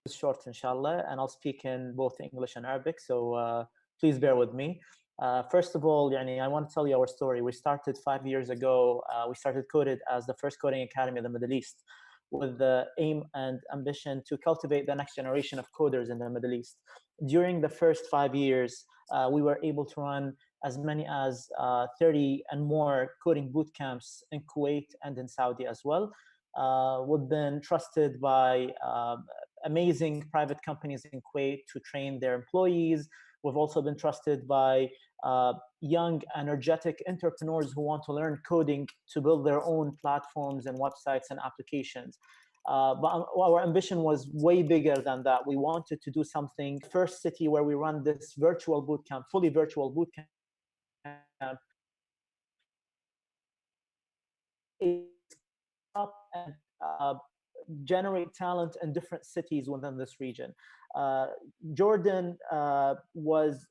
short, inshallah, and I'll speak in both English and Arabic. So please bear with me. First of all, I want to tell you our story. We started 5 years ago. We started Coded as the first coding academy in the Middle East, with the aim and ambition to cultivate the next generation of coders in the Middle East. During the first 5 years, we were able to run as many as 30 and more coding boot camps in Kuwait and in Saudi as well. We've been trusted by amazing private companies in Kuwait to train their employees. We've also been trusted by young, energetic entrepreneurs who want to learn coding to build their own platforms and websites and applications. But our ambition was way bigger than that. We wanted to do something. First city where we run this virtual bootcamp, fully virtual bootcamp, up and generate talent in different cities within this region. Jordan was,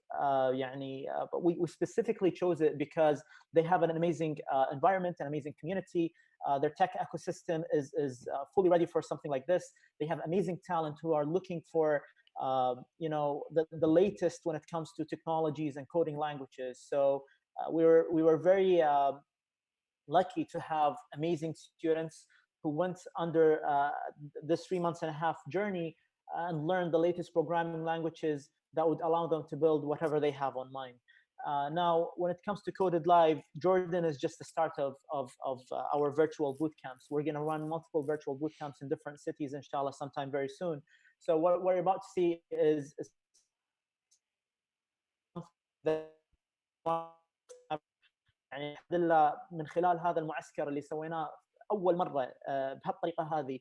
but we specifically chose it because they have an amazing environment, an amazing community. Their tech ecosystem is fully ready for something like this. They have amazing talent who are looking for the latest when it comes to technologies and coding languages. So we were very lucky to have amazing students who went under this 3.5 months journey and learned the latest programming languages that would allow them to build whatever they have on mind. Now, when it comes to Coded Live, Jordan is just the start of our virtual boot camps. We're going to run multiple virtual boot camps in different cities, inshallah, sometime very soon. So what we're about to see is يعني الحمد لله من خلال هذا المعسكر اللي سويناه اول مره بهالطريقه هذه،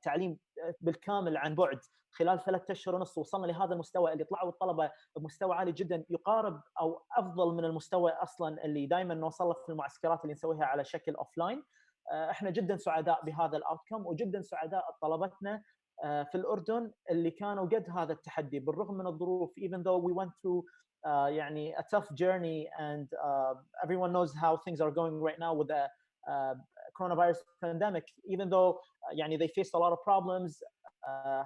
تعليم بالكامل عن بعد خلال 3 أشهر ونص، وصلنا لهذا المستوى اللي طلعوا الطلبه بمستوى عالي جدا، يقارب او افضل من المستوى اصلا اللي دائما نوصل له في المعسكرات اللي نسويها على شكل اوفلاين. احنا جدا سعداء بهذا الاوتكم، وجدا سعداء طلبتنا في الاردن اللي كانوا قد هذا التحدي بالرغم من الظروف. Even though we went through a tough journey, and everyone knows how things are going right now with the coronavirus pandemic. Even though they faced a lot of problems,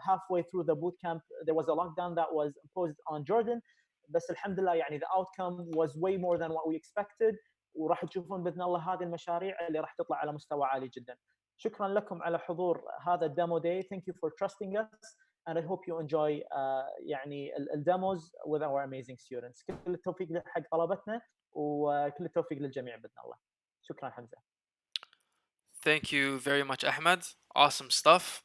halfway through the boot camp there was a lockdown that was imposed on Jordan. بس الحمد لله the outcome was way more than what we expected، وراح تشوفون باذن الله هذه المشاريع اللي راح تطلع على مستوى عالي جدا. شكرا لكم على حضور هذا الديمو داي. Thank you for trusting us, and I hope you enjoy الديموز with our amazing students. كل التوفيق حق طلبتنا وكل التوفيق للجميع باذن الله. شكرا حمزه. Thank you very much, Ahmed. Awesome stuff.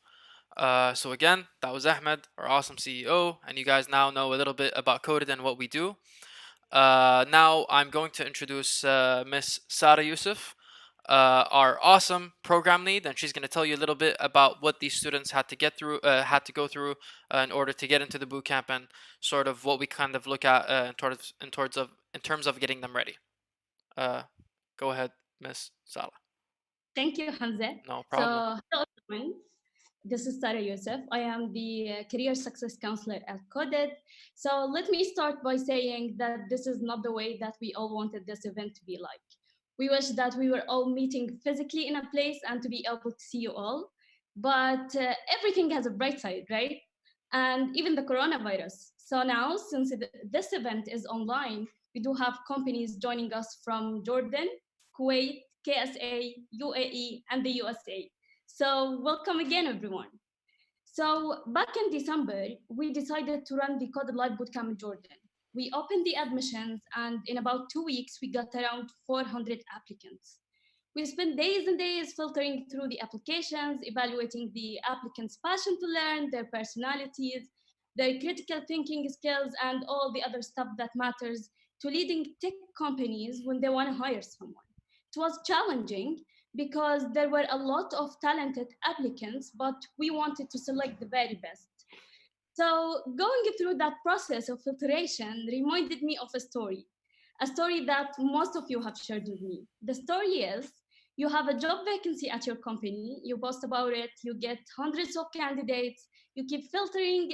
So again, that was Ahmed, our awesome CEO, and you guys now know a little bit about Coded and what we do. Now I'm going to introduce Miss Sarah Yusuf, our awesome program lead, and she's going to tell you a little bit about what these students had to go through in order to get into the bootcamp, and sort of what we kind of look at in terms of getting them ready. Go ahead, Miss Sarah. Thank you, Hamza. No problem. So, hello everyone. This is Sarah Yusuf. I am the Career Success Counselor at Coded. So let me start by saying that this is not the way that we all wanted this event to be like. We wish that we were all meeting physically in a place and to be able to see you all. But everything has a bright side, right? And even the coronavirus. So now, since this event is online, we do have companies joining us from Jordan, Kuwait, KSA, UAE, and the USA. So welcome again, everyone. So back in December, we decided to run the Coded Live Bootcamp in Jordan. We opened the admissions, and in about 2 weeks, we got around 400 applicants. We spent days and days filtering through the applications, evaluating the applicants' passion to learn, their personalities, their critical thinking skills, and all the other stuff that matters to leading tech companies when they want to hire someone. It was challenging because there were a lot of talented applicants, but we wanted to select the very best. So going through that process of filtration reminded me of a story that most of you have shared with me. The story is, you have a job vacancy at your company, you post about it, you get hundreds of candidates, you keep filtering,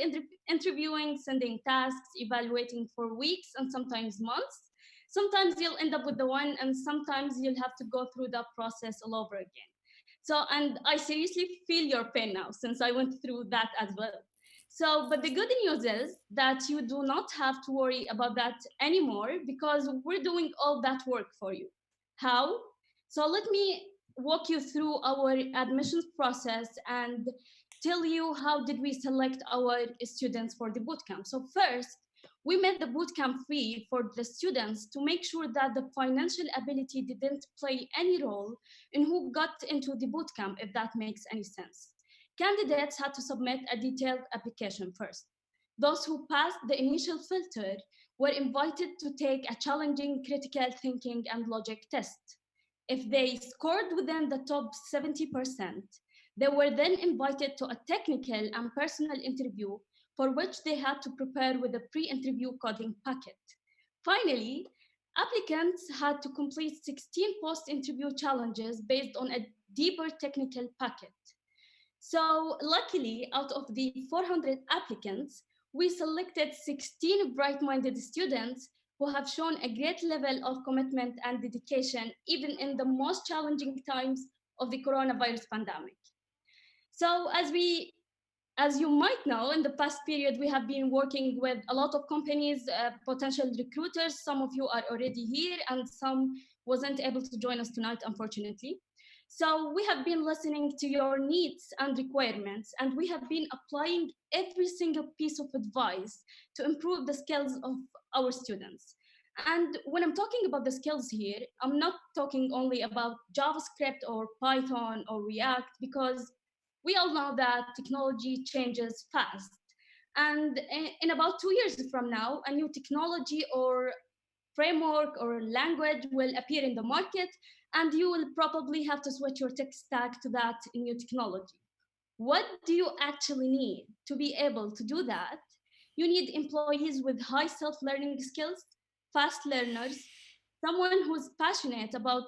interviewing, sending tasks, evaluating for weeks and sometimes months. Sometimes you'll end up with the one, and sometimes you'll have to go through that process all over again. So, and I seriously feel your pain now, since I went through that as well. So, but the good news is that you do not have to worry about that anymore because we're doing all that work for you. How? So let me walk you through our admissions process and tell you how did we select our students for the bootcamp. So first, we made the bootcamp free for the students to make sure that the financial ability didn't play any role in who got into the bootcamp, if that makes any sense. Candidates had to submit a detailed application first. Those who passed the initial filter were invited to take a challenging critical thinking and logic test. If they scored within the top 70%, they were then invited to a technical and personal interview for which they had to prepare with a pre-interview coding packet. Finally, applicants had to complete 16 post-interview challenges based on a deeper technical packet. So luckily, out of the 400 applicants, we selected 16 bright-minded students who have shown a great level of commitment and dedication, even in the most challenging times of the coronavirus pandemic. So as you might know, in the past period, we have been working with a lot of companies, potential recruiters. Some of you are already here and some wasn't able to join us tonight, unfortunately. So we have been listening to your needs and requirements, and we have been applying every single piece of advice to improve the skills of our students. And when I'm talking about the skills here, I'm not talking only about JavaScript or Python or React, because we all know that technology changes fast. And in about 2 years from now, a new technology or framework or language will appear in the market, and you will probably have to switch your tech stack to that new technology. What do you actually need to be able to do that? You need employees with high self-learning skills, fast learners, someone who's passionate about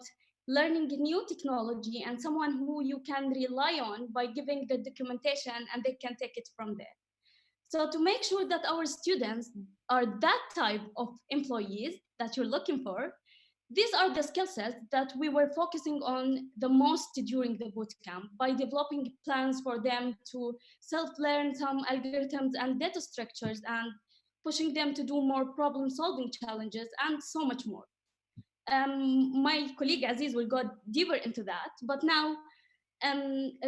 learning new technology, and someone who you can rely on by giving the documentation and they can take it from there. So to make sure that our students are that type of employees that you're looking for, these are the skill sets that we were focusing on the most during the bootcamp by developing plans for them to self-learn some algorithms and data structures and pushing them to do more problem-solving challenges and so much more. My colleague Aziz will go deeper into that, but now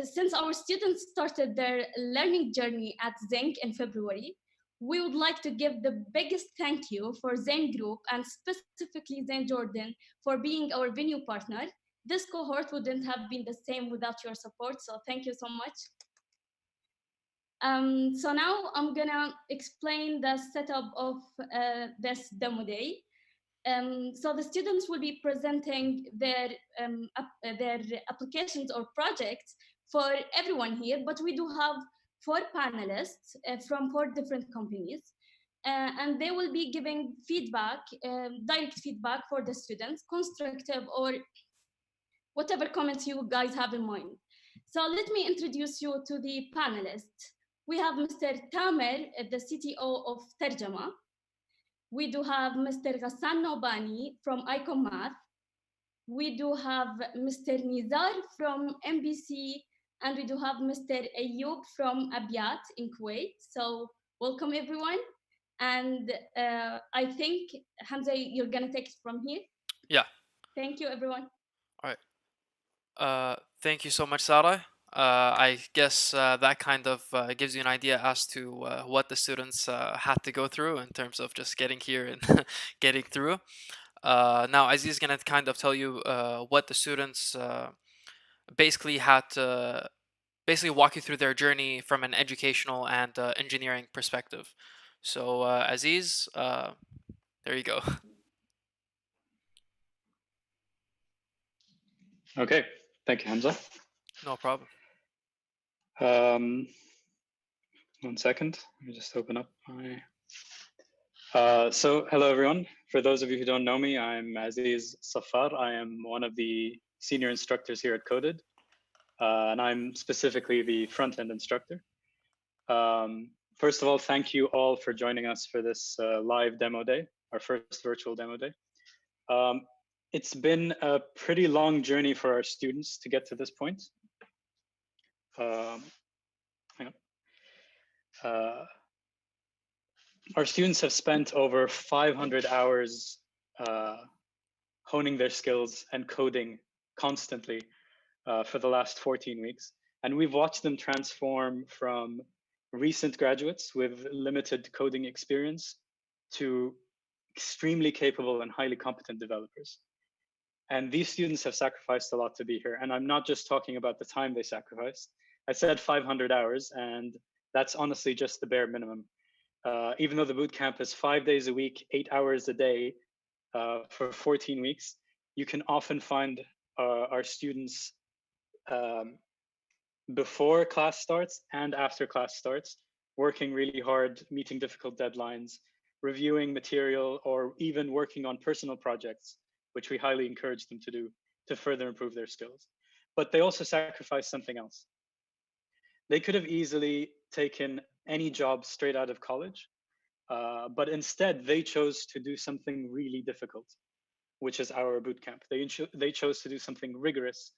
since our students started their learning journey at Zinc in February, we would like to give the biggest thank you for Zain Group and specifically Zain Jordan for being our venue partner. This cohort wouldn't have been the same without your support, so thank you so much. So now I'm gonna explain the setup of this demo day. So the students will be presenting their applications or projects for everyone here, but we do have 4 panelists from 4 different companies. And they will be giving feedback, direct feedback for the students, constructive or whatever comments you guys have in mind. So let me introduce you to the panelists. We have Mr. Tamer, the CTO of Terjama. We do have Mr. Ghassan Nobani from Icon Math. We do have Mr. Nizar from MBC, and we do have Mr. Ayoub from Abiat in Kuwait. So welcome everyone. And I think, Hamza, you're gonna take it from here. Yeah. Thank you, everyone. All right. Thank you so much, Sarah. I guess that kind of gives you an idea as to what the students had to go through in terms of just getting here and getting through. Now, Aziz is going to kind of tell you what the students basically had to walk you through their journey from an educational and engineering perspective. So, Aziz, there you go. Okay, thank you, Hamza. No problem. 1 second, let me just open up my... So hello, everyone. For those of you who don't know me, I'm Aziz Safar. I am one of the senior instructors here at Coded, and I'm specifically the front-end instructor. First of all, thank you all for joining us for this live demo day, our first virtual demo day. It's been a pretty long journey for our students to get to this point. Hang our students have spent over 500 hours honing their skills and coding constantly for the last 14 weeks. And we've watched them transform from recent graduates with limited coding experience to extremely capable and highly competent developers. And these students have sacrificed a lot to be here. And I'm not just talking about the time they sacrificed. I said 500 hours, and that's honestly just the bare minimum. Even though the bootcamp is 5 days a week, 8 hours a day for 14 weeks, you can often find our students before class starts and after class starts, working really hard, meeting difficult deadlines, reviewing material, or even working on personal projects, which we highly encourage them to do to further improve their skills. But they also sacrifice something else. They could have easily taken any job straight out of college, but instead they chose to do something really difficult, which is our bootcamp. They chose to do something rigorous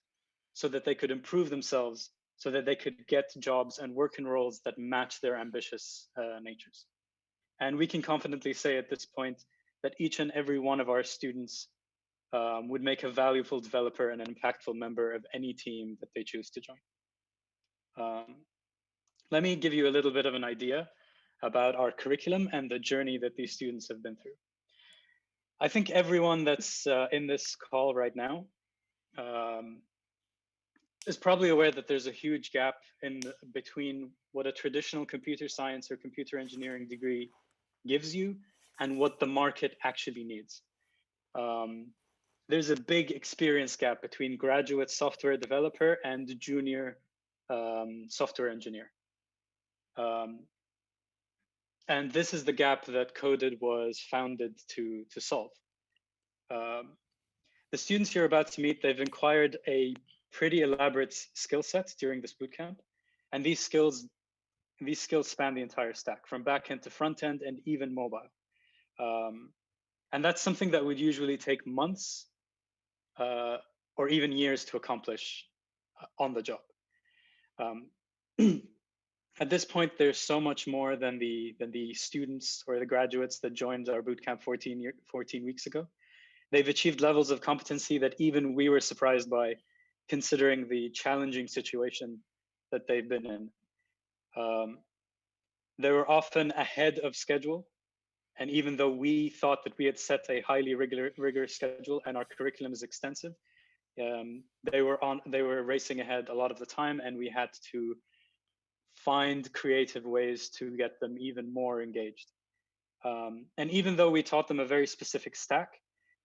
so that they could improve themselves, so that they could get jobs and work in roles that match their ambitious natures. And we can confidently say at this point that each and every one of our students would make a valuable developer and an impactful member of any team that they choose to join. Let me give you a little bit of an idea about our curriculum and the journey that these students have been through. I think everyone that's in this call right now is probably aware that there's a huge gap between what a traditional computer science or computer engineering degree gives you and what the market actually needs. There's a big experience gap between graduate software developer and junior software engineer. And this is the gap that Coded was founded to solve. The students you're about to meet, they've acquired a pretty elaborate skill set during this bootcamp. And these skills span the entire stack, from backend to front end and even mobile. And that's something that would usually take months or even years to accomplish on the job. At this point, there's so much more than the students or the graduates that joined our bootcamp 14 weeks ago. They've achieved levels of competency that even we were surprised by, considering the challenging situation that they've been in. They were often ahead of schedule. And even though we thought that we had set a highly rigorous schedule and our curriculum is extensive, they were racing ahead a lot of the time, and we had to find creative ways to get them even more engaged. And even though we taught them a very specific stack,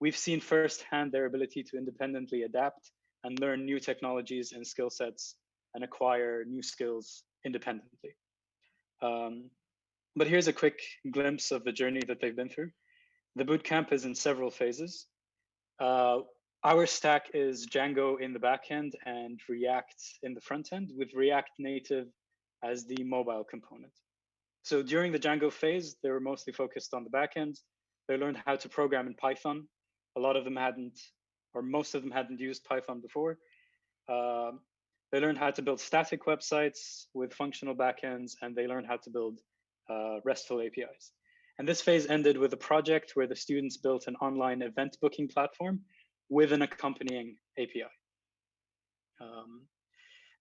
we've seen firsthand their ability to independently adapt and learn new technologies and skill sets and acquire new skills independently. But here's a quick glimpse of the journey that they've been through. The bootcamp is in several phases. Our stack is Django in the backend and React in the front end, with React Native as the mobile component. So during the Django phase, they were mostly focused on the backend. They learned how to program in Python. A lot of them hadn't, or most of them hadn't used Python before. They learned how to build static websites with functional backends, and they learned how to build RESTful APIs. And this phase ended with a project where the students built an online event booking platform with an accompanying API.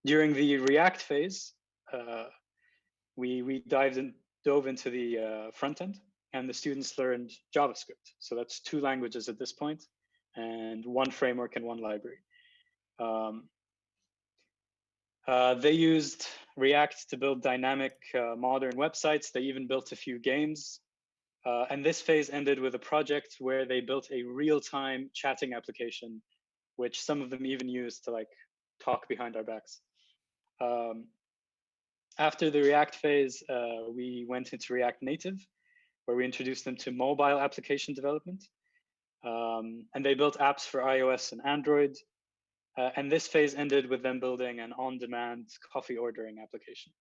During the React phase, we dove into the front end, and the students learned JavaScript. So that's 2 languages at this point, and 1 framework and 1 library. They used React to build dynamic modern websites. They even built a few games. And this phase ended with a project where they built a real-time chatting application, which some of them even used to talk behind our backs. After the React phase, we went into React Native, where we introduced them to mobile application development. And they built apps for iOS and Android. And this phase ended with them building an on-demand coffee ordering application.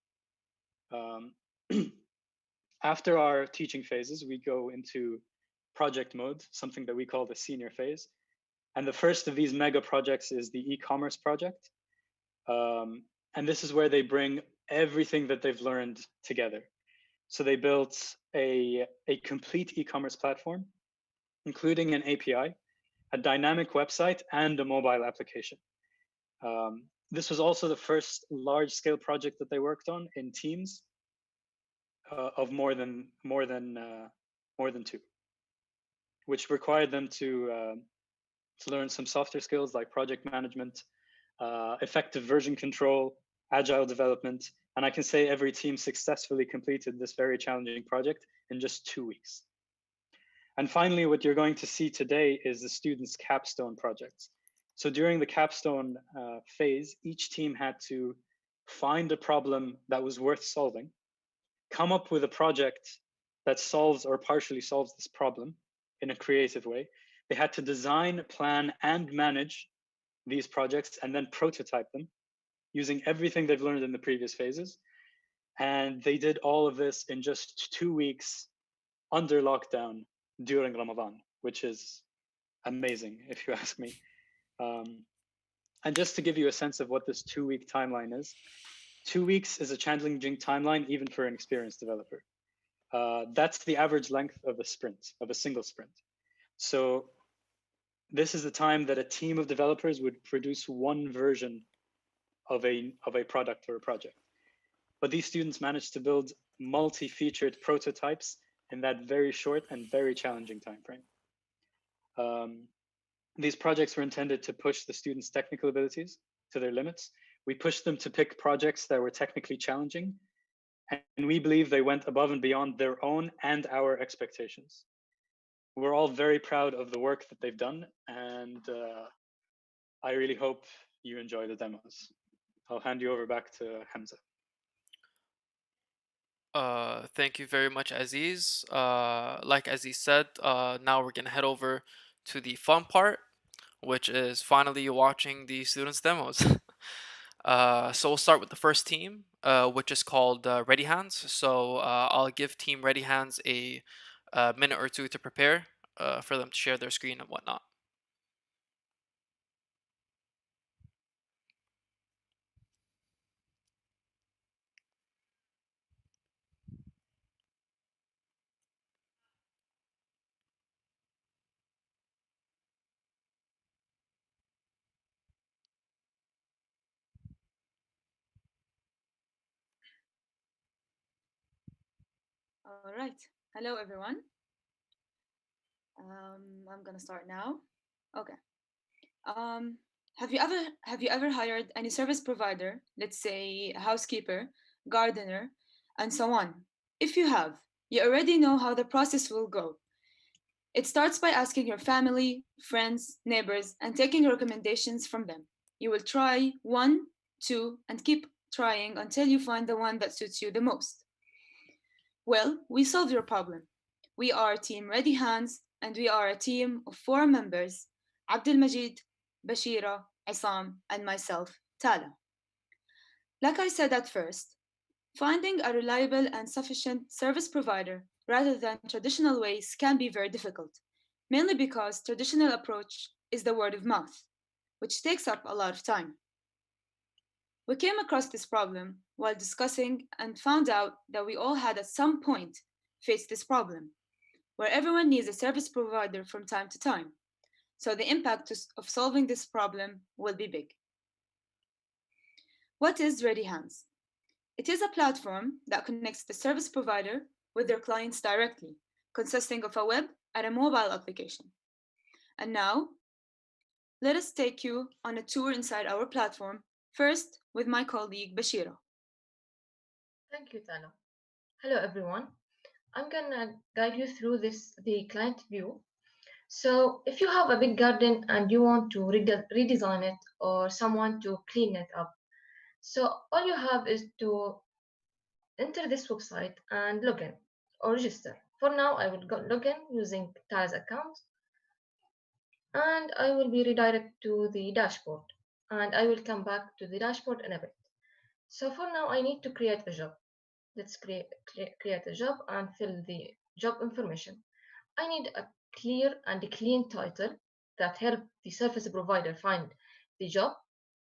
After our teaching phases, we go into project mode, something that we call the senior phase. And the first of these mega projects is the e-commerce project. And this is where they bring everything that they've learned together. So they built a complete e-commerce platform, including an API, a dynamic website, and a mobile application. This was also the first large-scale project that they worked on in teams of more than two, which required them to learn some softer skills like project management, effective version control, agile development, and I can say every team successfully completed this very challenging project in just 2 weeks. And finally, what you're going to see today is the students' capstone projects. So during the capstone phase, each team had to find a problem that was worth solving, come up with a project that solves or partially solves this problem in a creative way. They had to design, plan, and manage these projects and then prototype them using everything they've learned in the previous phases. And they did all of this in just 2 weeks under lockdown during Ramadan, which is amazing, if you ask me. And just to give you a sense of what this 2-week timeline is, 2 weeks is a challenging timeline even for an experienced developer. That's the average length of a sprint, of a single sprint. So this is the time that a team of developers would produce one version of a product or a project. But these students managed to build multi-featured prototypes in that very short and very challenging time frame. These projects were intended to push the students' technical abilities to their limits. We pushed them to pick projects that were technically challenging, and we believe they went above and beyond their own and our expectations. We're all very proud of the work that they've done, and I really hope you enjoy the demos. I'll hand you over back to Hamza. Thank you very much, Aziz. Like Aziz said, now we're gonna head over to the fun part, which is finally watching the students' demos. So we'll start with the first team, which is called Ready Hands. So I'll give Team Ready Hands a minute or two to prepare for them to share their screen and whatnot. All right. Hello, everyone. I'm gonna start now. Okay. Have you ever hired any service provider, let's say a housekeeper, gardener, and so on? If you have, you already know how the process will go. It starts by asking your family, friends, neighbors, and taking recommendations from them. You will try one, two, and keep trying until you find the one that suits you the most. Well, we solved your problem. We are Team Ready Hands, and we are a team of 4 members: Abdul Majid, Bashira, Isam, and myself, Tala. Like I said at first, finding a reliable and sufficient service provider rather than traditional ways can be very difficult, mainly because traditional approach is the word of mouth, which takes up a lot of time. We came across this problem while discussing and found out that we all had at some point faced this problem, where everyone needs a service provider from time to time. So the impact of solving this problem will be big. What is Ready Hands? It is a platform that connects the service provider with their clients directly, consisting of a web and a mobile application. And now, let us take you on a tour inside our platform, first with my colleague Bashira. Thank you, Tala. Hello, everyone. I'm gonna guide you through the client view. So if you have a big garden and you want to redesign it or someone to clean it up, so all you have is to enter this website and log in or register. For now, I will log in using Tala's account, and I will be redirected to the dashboard, and I will come back to the dashboard in a bit. So for now, I need to create a job. Let's create a job and fill the job information. I need a clear and clean title that help the service provider find the job.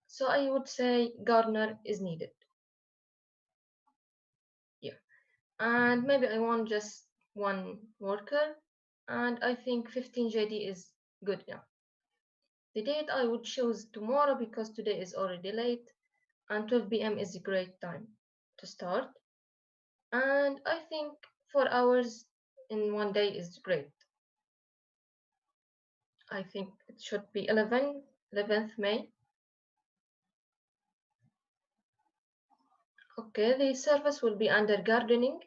So I would say gardener is needed. Yeah. and maybe I want just one worker, and I think 15 JD is good enough. The date I would choose tomorrow because today is already late, and 12 p.m. is a great time to start. And I think 4 hours in one day is great. I think it should be 11th May. Okay, the service will be under gardening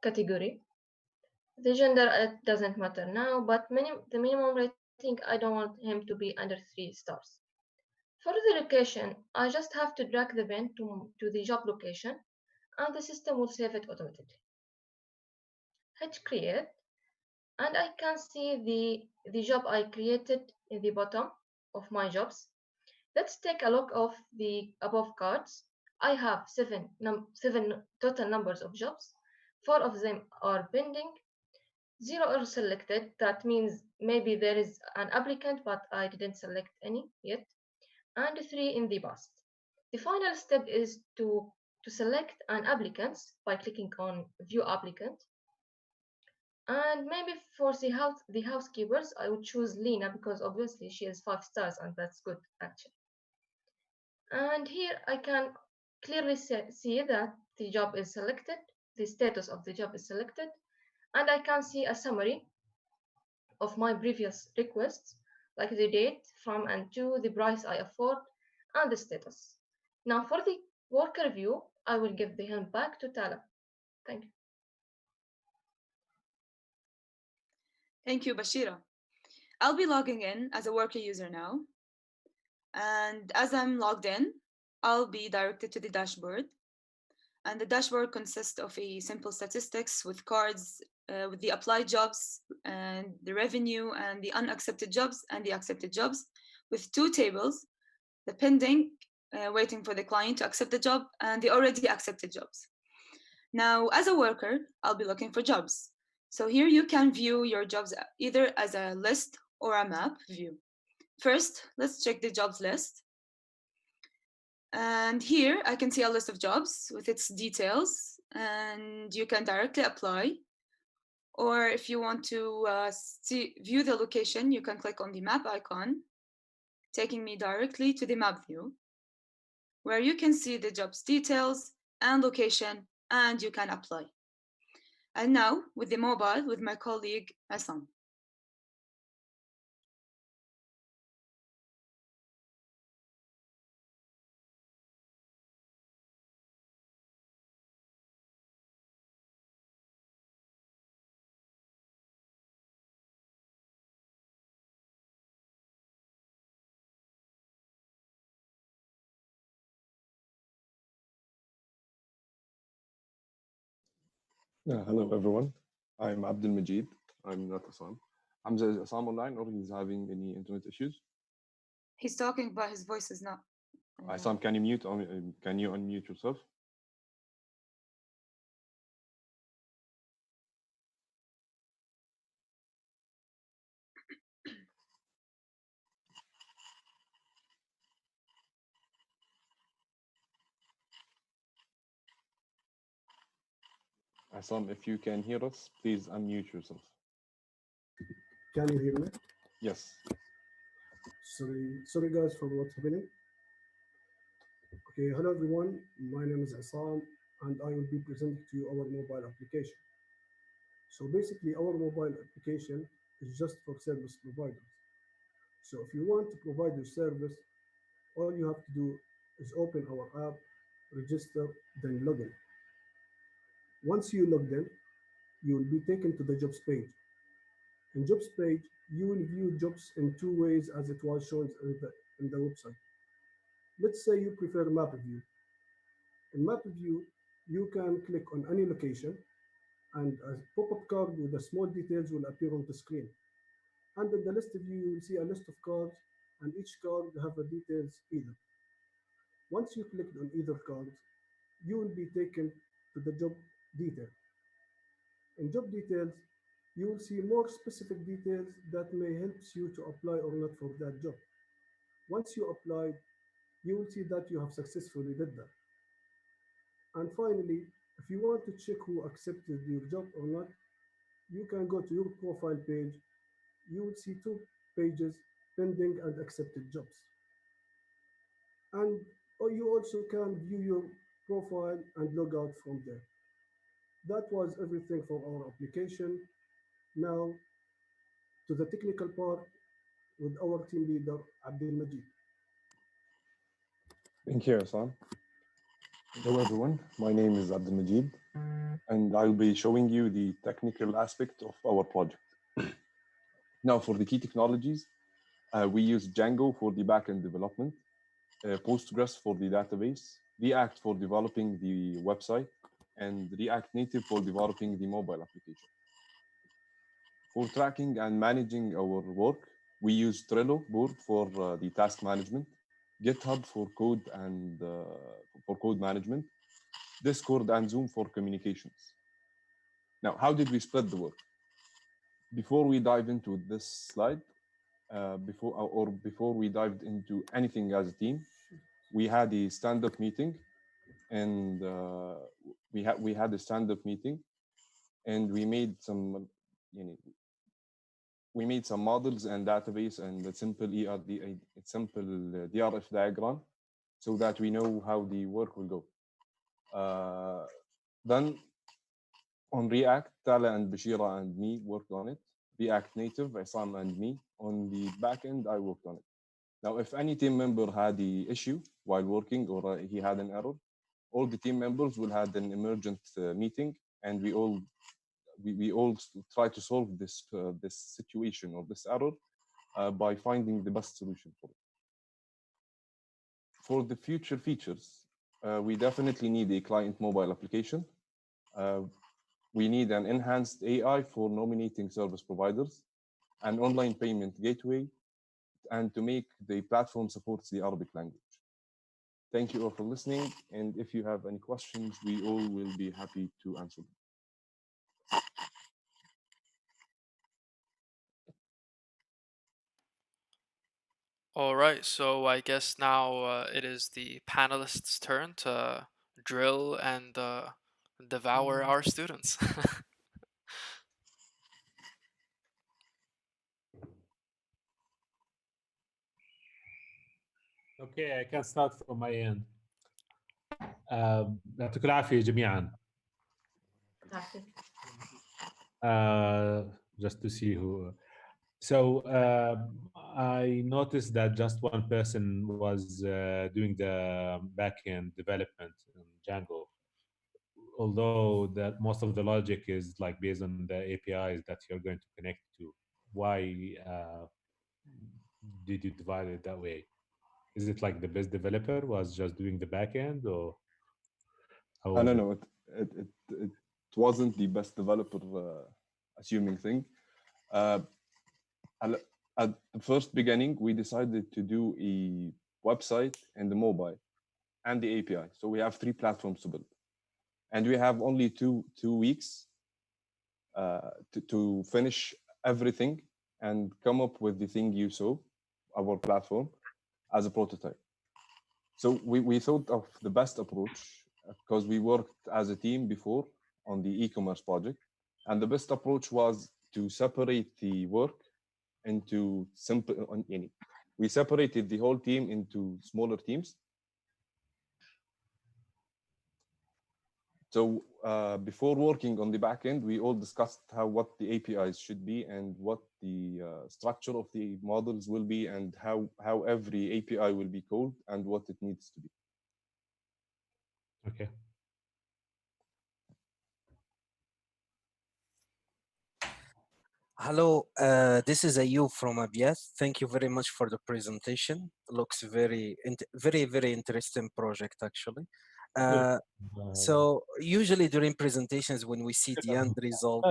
category. The gender, it doesn't matter now, but the minimum rating, I don't want him to be under 3 stars. For the location, I just have to drag the bin to the job location, and the system will save it automatically. Hit create, and I can see the job I created in the bottom of my jobs. Let's take a look of the above cards. I have seven total numbers of jobs. 4 of them are pending. 0 are selected. That means maybe there is an applicant, but I didn't select any yet. And 3 in the past. The final step is to select an applicant by clicking on View Applicant. And maybe for the housekeepers, I would choose Lena because obviously she has 5 stars, and that's good actually. And here I can clearly see that the job is selected, the status of the job is selected, and I can see a summary of my previous requests, like the date, from and to, the price I afford, and the status. Now for the worker view, I will give the hand back to Tala. Thank you. Thank you, Bashira. I'll be logging in as a worker user now. And as I'm logged in, I'll be directed to the dashboard. And the dashboard consists of a simple statistics with cards, with the applied jobs and the revenue and the unaccepted jobs and the accepted jobs, with 2 tables, the pending, waiting for the client to accept the job, and the already accepted jobs. Now, as a worker, I'll be looking for jobs. So here you can view your jobs either as a list or a map view. First, let's check the jobs list. And here I can see a list of jobs with its details, and you can directly apply. Or if you want to view the location, you can click on the map icon, taking me directly to the map view, where you can see the job's details and location, and you can apply. And now with the mobile with my colleague Assam. Hello, everyone. I'm Abdul Majid. I'm not Assam. Hamza, is Assam online or he's having any internet issues? He's talking, but his voice is not. Assam, can you unmute yourself? Assam, if you can hear us, please unmute yourself. Can you hear me? Yes. Sorry guys for what's happening. Okay, hello everyone. My name is Assam and I will be presenting to you our mobile application. So basically our mobile application is just for service providers. So if you want to provide your service, all you have to do is open our app, register, then log in. Once you logged in, you will be taken to the jobs page. In jobs page, you will view jobs in 2 ways as it was shown in the website. Let's say you prefer map view. In map view, you can click on any location and a pop-up card with the small details will appear on the screen. And in the list view, you will see a list of cards and each card have a details either. Once you click on either card, you will be taken to the job detail. In job details, you will see more specific details that may help you to apply or not for that job. Once you apply, you will see that you have successfully did that. And finally, If you want to check who accepted your job or not, you can go to your profile page. You will see two pages, pending and accepted jobs. And or you also can view your profile and log out from there. That was everything for our application. Now to the technical part with our team leader, Abdul Majid. Thank you, Hassan. Hello, everyone. My name is Abdul Majid, and I'll be showing you the technical aspect of our project. Now, for the key technologies, we use Django for the backend development, Postgres for the database, React for developing the website, and React Native for developing the mobile application. For tracking and managing our work, we use Trello board for the task management, GitHub for code management, Discord and Zoom for communications. Now, how did we split the work? Before we dive into this slide, before we dived into anything as a team, we had a stand-up meeting, and we had a stand-up meeting, and we made some, we made some models and database and a simple DRF diagram, so that we know how the work will go. Then on React, Tala and Bashira and me worked on it. React Native, Isam and me. On the backend, I worked on it. Now, if any team member had the issue while working or he had an error, all the team members will have an emergent meeting, and we all try to solve this situation or this error by finding the best solution for it. For the future features, we definitely need a client mobile application. We need an enhanced AI for nominating service providers, an online payment gateway, and to make the platform supports the Arabic language. Thank you all for listening, and if you have any questions, we all will be happy to answer them. All right, so I guess now it is the panelists' turn to drill and devour our students. Okay, I can start from my end. يعطيكم العافية جميعا. Just to see who. So I noticed that just one person was doing the backend development in Django, although that most of the logic is like based on the APIs that you're going to connect to. Why did you divide it that way? Is it like the best developer was just doing the backend, or how was No, it wasn't the best developer assuming thing. At the first beginning, we decided to do a website and the mobile and the API. So we have 3 platforms to build, and we have only two weeks to finish everything and come up with the thing you saw, our platform, as a prototype. So we thought of the best approach because we worked as a team before on the e-commerce project, and the best approach was to separate the work into simple. We separated the whole team into smaller teams. So before working on the backend, we all discussed what the APIs should be and what the structure of the models will be, and how every API will be called and what it needs to be. Okay. Hello, this is Ayub from Abiyath. Thank you very much for the presentation. Looks very interesting project actually. So usually during presentations, when we see the end result,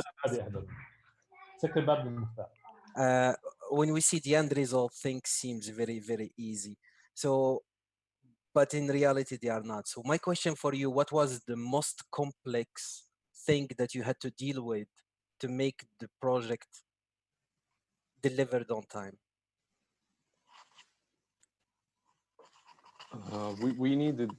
things seems very easy. So, but in reality they are not. So my question for you, what was the most complex thing that you had to deal with to make the project delivered on time? We needed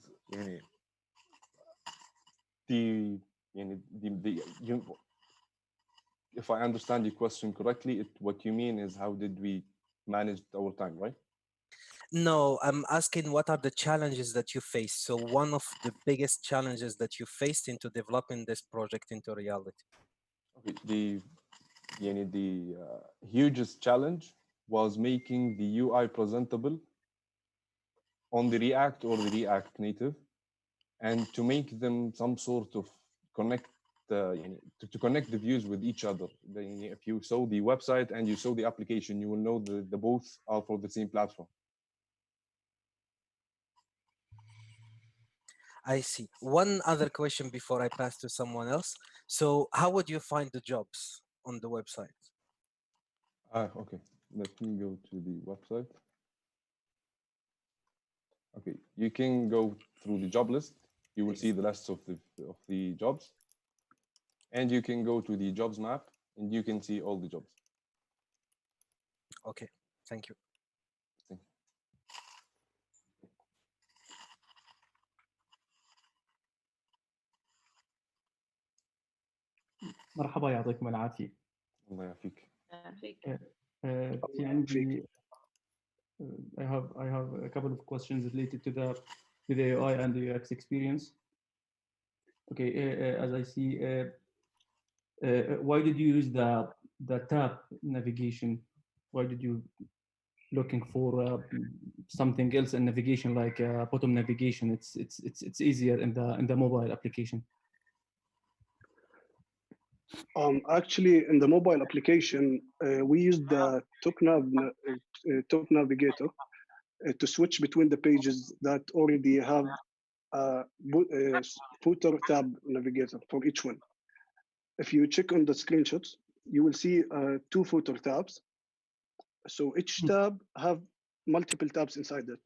if I understand your question correctly, what you mean is how did we manage our time, right? No, I'm asking what are the challenges that you face? So one of the biggest challenges that you faced into developing this project into reality. Okay, the hugest challenge was making the UI presentable on the React or the React Native, and to make them some sort of connect, to connect the views with each other. If you saw the website and you saw the application, you will know the both are for the same platform. I see. One other question before I pass to someone else. So how would you find the jobs on the website? Okay, let me go to the website. Okay, you can go through the job list. You will see the list of the jobs, and you can go to the jobs map, and you can see all the jobs. Okay, thank you. Thank you. مرحبا يعطيكم العافية. الله يعافيك. في عندي I have a couple of questions related to the UI and the UX experience. Okay, as I see, why did you use the tab navigation? Why did you looking for something else in navigation like bottom navigation? It's easier in the mobile application. Actually, in the mobile application, we used the Top Navigator to switch between the pages that already have a footer tab navigator for each one. If you check on the screenshots, you will see 2 footer tabs. So each tab have multiple tabs inside it.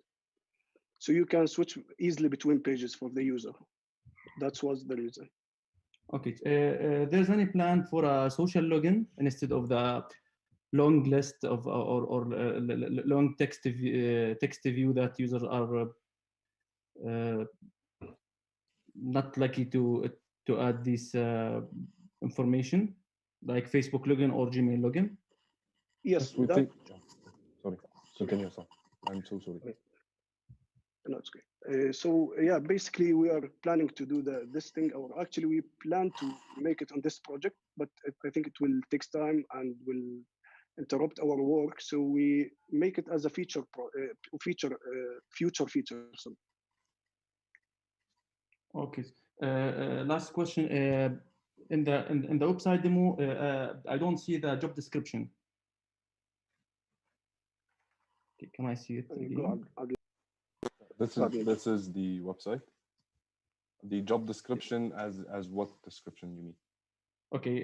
So you can switch easily between pages for the user. That was the reason. Okay, there's any plan for a social login instead of the long list of or long text view that users are not lucky to add this information, like Facebook login or Gmail login? Yes, we think. Sorry, continue, sir. I'm so sorry. No, it's great. So yeah, basically we are planning to do this thing, or actually we plan to make it on this project, but I think it will take time and will interrupt our work. So we make it as a future feature. So. Okay. Last question. In the website demo, I don't see the job description. Okay, can I see it again? This is the website. The job description as what description you mean? Okay.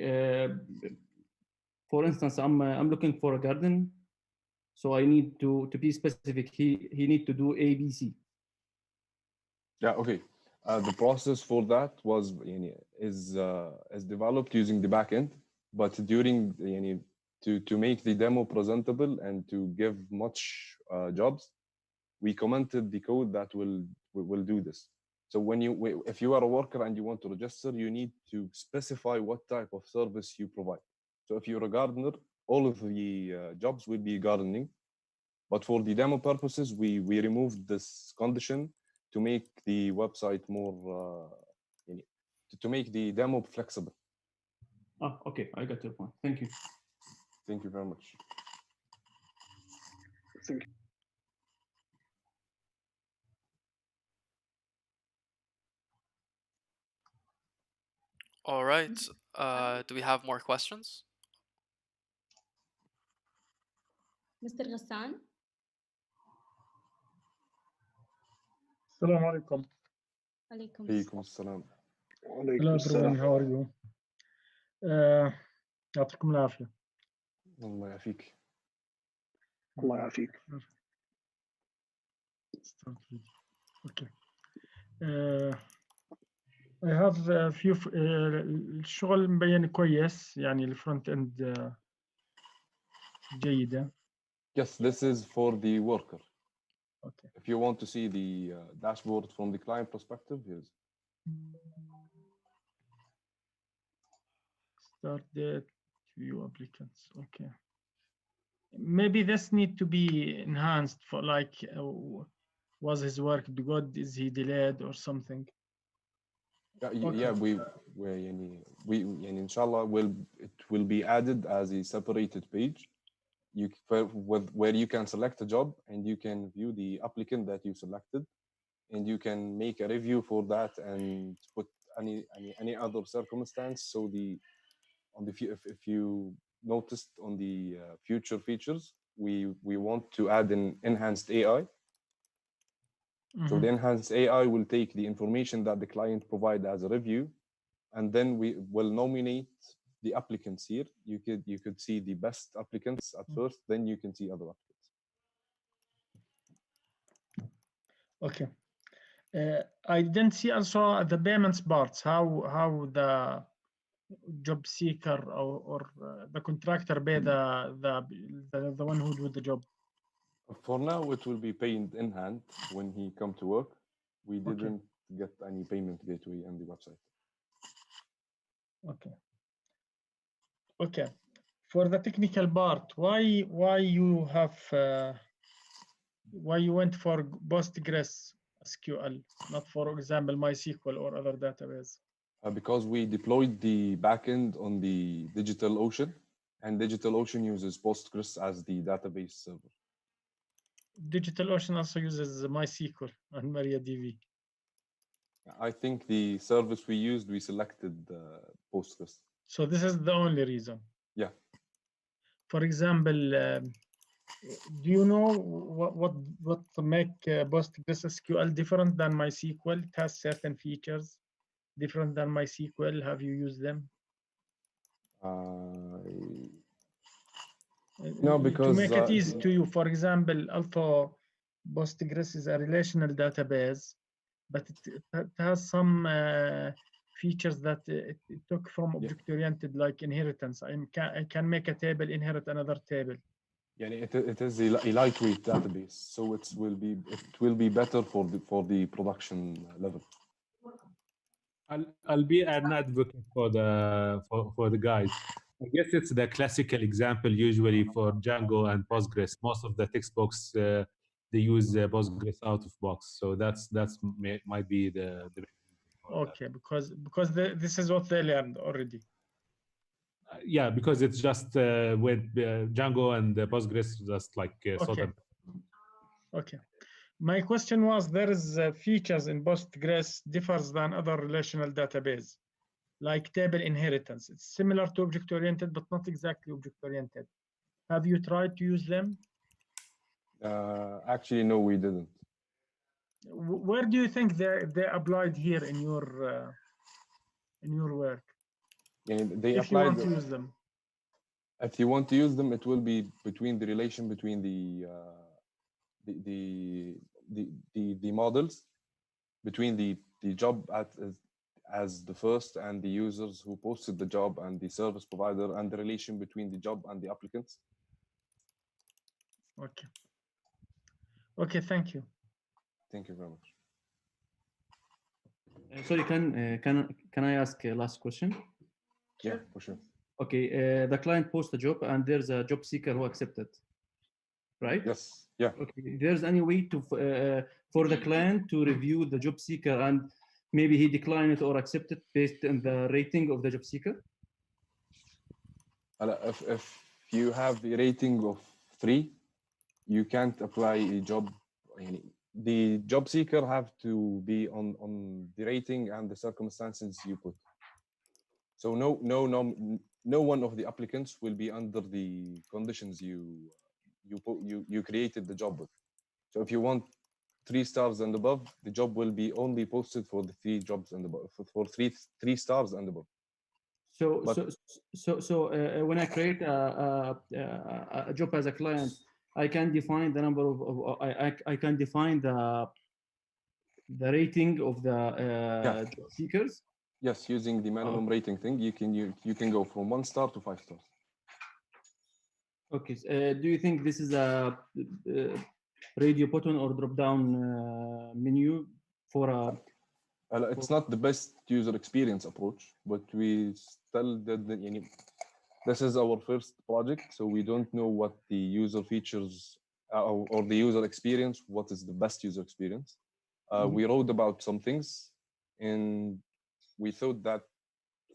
For instance, I'm looking for a garden, so I need to be specific. He need to do A, B, C. Yeah. Okay. The process for that is developed using the backend, but during to make the demo presentable and to give much jobs, we commented the code that will do this. So if you are a worker and you want to register, you need to specify what type of service you provide. So if you're a gardener, all of the jobs will be gardening. But for the demo purposes, we removed this condition to make the website more, to make the demo flexible. Oh, okay, I got your point. Thank you. Thank you very much. Thank you. All right. Do we have more questions? Mr. Ghassan? Assalamu alaikum. Alaikum assalam. Hello everyone, how are you? يعطيكم العافية. الله يعافيك. الله يعافيك. Okay. I have a few الشغل مبين كويس يعني الفرونت اند جيدة. Yes, this is for the worker. Okay. If you want to see the dashboard from the client perspective, here's. Start date, view applicants. Okay. Maybe this need to be enhanced for like, was his work good? Is he delayed or something? Yeah, we يعني inshallah it will be added as a separated page. Where you can select a job and you can view the applicant that you selected, and you can make a review for that and put any other circumstance. So if you noticed on the future features, we want to add an enhanced AI. So the enhanced AI will take the information that the client provide as a review, and then we will nominate the applicants here. You could see the best applicants at first, then you can see other applicants. Okay. I didn't see also the payments parts. How the job seeker or the contractor pay the one who do the job. For now, it will be paid in hand when he come to work. We didn't get any payment gateway on the website. Okay. Okay. For the technical part, why you have why you went for Postgres SQL, not for example MySQL or other database? Because we deployed the backend on the DigitalOcean, and DigitalOcean uses Postgres as the database server. DigitalOcean also uses MySQL and MariaDB. I think the service we used, we selected Postgres. So this is the only reason. Yeah. For example, do you know what make Postgres SQL different than MySQL? It has certain features different than MySQL. Have you used them? No, because to make it easy to you, for example, although Postgres is a relational database, but it has some features that it took from object-oriented, like inheritance. I can make a table, inherit another table. Yeah, it is a lightweight database, so it will be better for the production level. I'll be an advocate for the guys. I guess it's the classical example usually for Django and Postgres. Most of the textbooks they use Postgres out of box, so that's might be the okay, because this is what they learned already. Yeah, because it's just with Django and Postgres just like okay. Okay. My question was, there is features in Postgres differs than other relational database, like table inheritance. It's similar to object-oriented, but not exactly object-oriented. Have you tried to use them? Actually, no, we didn't. Where do you think they applied here in your work? Yeah, they if applied. You want to use them. If you want to use them, it will be between the relation between the models, between the job as the first and the users who posted the job and the service provider, and the relation between the job and the applicants. Okay. Okay, thank you. Thank you very much. Sorry, can I ask a last question? Yeah, for sure. Okay, the client posts a job and there's a job seeker who accepted, right? Yes. Yeah. Okay. There's any way to for the client to review the job seeker and maybe he decline it or accept it based on the rating of the job seeker? If you have the rating of 3, you can't apply a job. The job seeker have to be on the rating and the circumstances you put. So no one of the applicants will be under the conditions you created the job with. So if you want 3 stars and above, the job will be only posted for the 3 jobs and above, for 3 stars and above. So when I create a job as a client, I can define the number of I can define the rating of the job seekers. Yes, using the minimum rating thing, you can go from 1 star to 5 stars. Okay. Do you think this is a radio button or drop down menu for a? It's not the best user experience approach, but we tell this is our first project, so we don't know what the user features or the user experience, what is the best user experience. We wrote about some things, and we thought that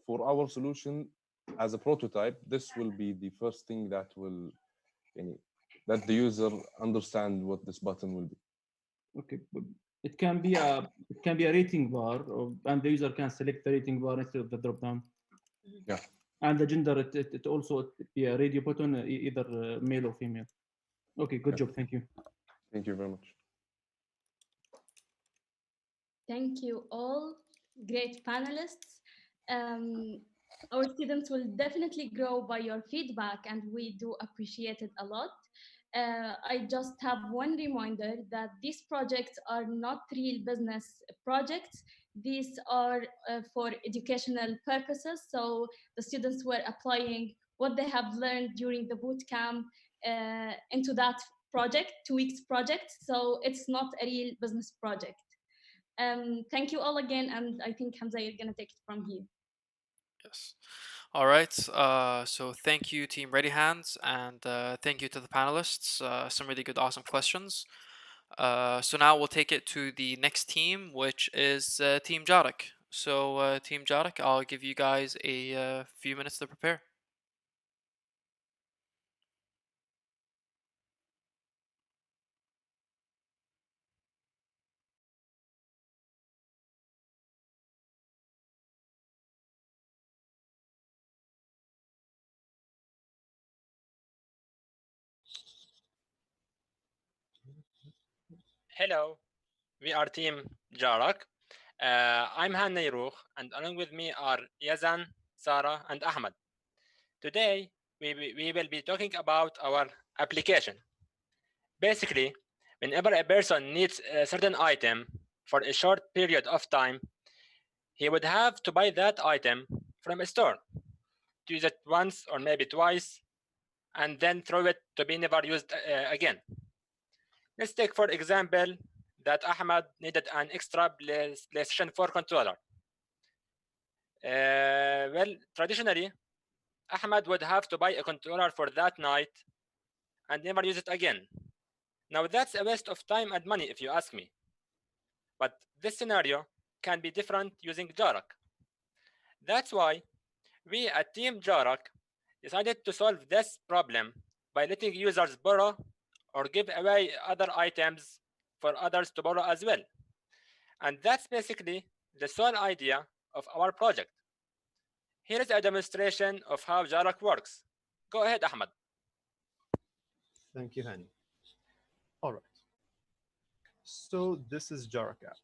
for our solution as a prototype, this will be the first thing that will let the user understand what this button will be. Okay, it can be a rating bar, and the user can select the rating bar instead of the drop down. Yeah. And the gender, it also be a radio button, either male or female. Okay, good job. Thank you. Thank you very much. Thank you all, great panelists. Our students will definitely grow by your feedback, and we do appreciate it a lot. I just have one reminder that these projects are not real business projects. These are for educational purposes. So the students were applying what they have learned during the boot camp into that project, 2 weeks project. So it's not a real business project. Thank you all again, and I think Hamza, you're gonna take it from here. Yes. All right. So thank you, Team Ready Hands, and thank you to the panelists. Some really good, awesome questions. So now we'll take it to the next team, which is Team Jarek. So Team Jarek, I'll give you guys a few minutes to prepare. Hello, we are Team Jarak. I'm Hanna Yiruch, and along with me are Yazan, Sarah, and Ahmed. Today, we will be talking about our application. Basically, whenever a person needs a certain item for a short period of time, he would have to buy that item from a store, to use it once or maybe twice, and then throw it to be never used again. Let's take, for example, that Ahmed needed an extra PlayStation 4 controller. Well, traditionally, Ahmed would have to buy a controller for that night and never use it again. Now that's a waste of time and money if you ask me. But this scenario can be different using Jarak. That's why we at Team Jarak decided to solve this problem by letting users borrow or give away other items for others to borrow as well. And that's basically the sole idea of our project. Here is a demonstration of how Jarak works. Go ahead, Ahmed. Thank you, Hani. All right. So this is Jarak app.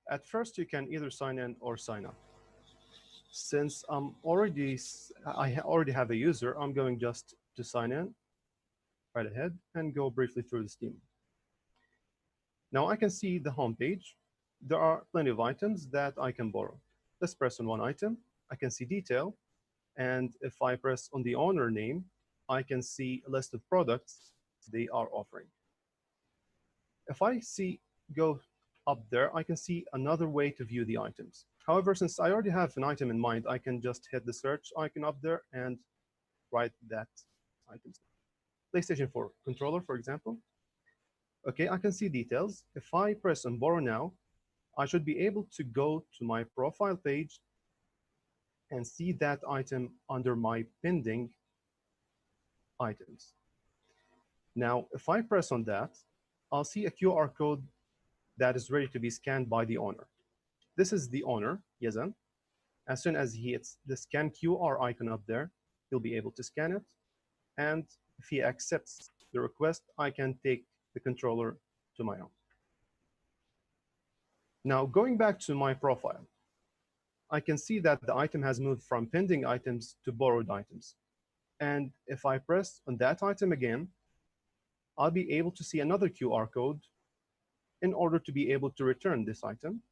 At first, you can either sign in or sign up. Since I already have a user, I'm going just to sign in right ahead and go briefly through the Steam. Now I can see the home page. There are plenty of items that I can borrow. Let's press on one item. I can see detail. And if I press on the owner name, I can see a list of products they are offering. If I go up there, I can see another way to view the items. However, since I already have an item in mind, I can just hit the search icon up there and write that item. PlayStation 4 controller, for example. Okay, I can see details. If I press on borrow now, I should be able to go to my profile page and see that item under my pending items. Now, if I press on that, I'll see a QR code that is ready to be scanned by the owner. This is the owner, Yazan. As soon as he hits the scan QR icon up there, he'll be able to scan it. And if he accepts the request, I can take the controller to my own. Now, going back to my profile, I can see that the item has moved from pending items to borrowed items. And if I press on that item again, I'll be able to see another QR code in order to be able to return this item.